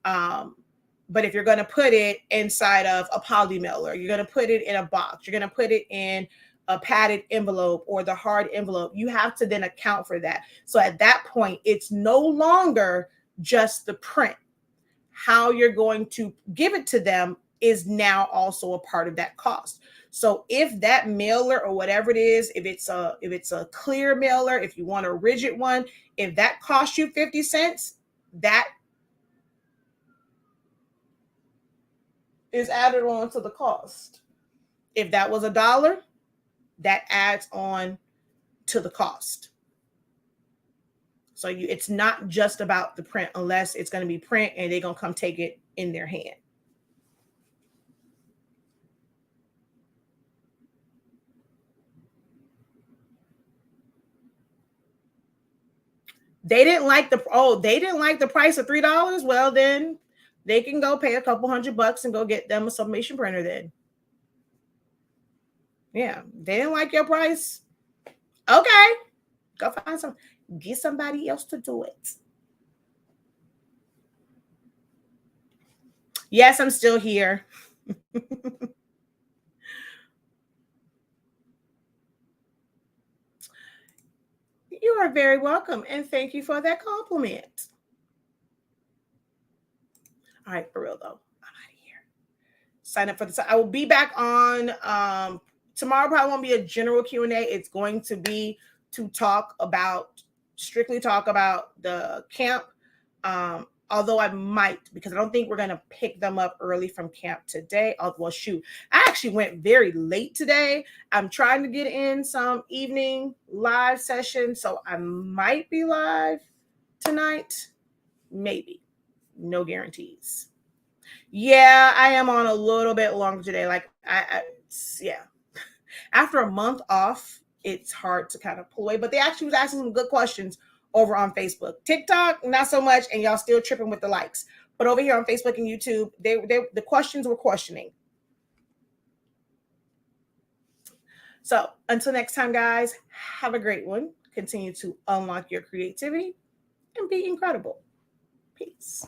But if you're going to put it inside of a poly mailer, you're going to put it in a box, you're going to put it in a padded envelope or the hard envelope, you have to then account for that. So at that point, it's no longer just the print. How you're going to give it to them is now also a part of that cost. So if that mailer or whatever it is, if it's a clear mailer, if you want a rigid one, if that costs you 50 cents, that is added on to the cost. If that was $1, that adds on to the cost. So it's not just about the print unless it's going to be print and they're going to come take it in their hand. They didn't like the price of $3. Well, then they can go pay a couple $100 and go get them a Sublimation printer then. Yeah, they didn't like your price. Okay, go find some. Get somebody else to do it. Yes, I'm still here. You are very welcome, and thank you for that compliment. All right, for real though, I'm out of here. Sign up for this. I will be back on tomorrow. Probably won't be a general Q&A. It's going to be to strictly talk about the camp. Although I might, because I don't think we're going to pick them up early from camp today. Well, shoot, I actually went very late today. I'm trying to get in some evening live session, so I might be live tonight. Maybe. No guarantees. Yeah, I am on a little bit longer today. Like, yeah. After a month off, it's hard to kind of pull away. But they actually was asking some good questions over on Facebook. TikTok, not so much, and y'all still tripping with the likes. But over here on Facebook and YouTube, the questions were questioning. So until next time, guys, have a great one. Continue to unlock your creativity and be incredible. Peace.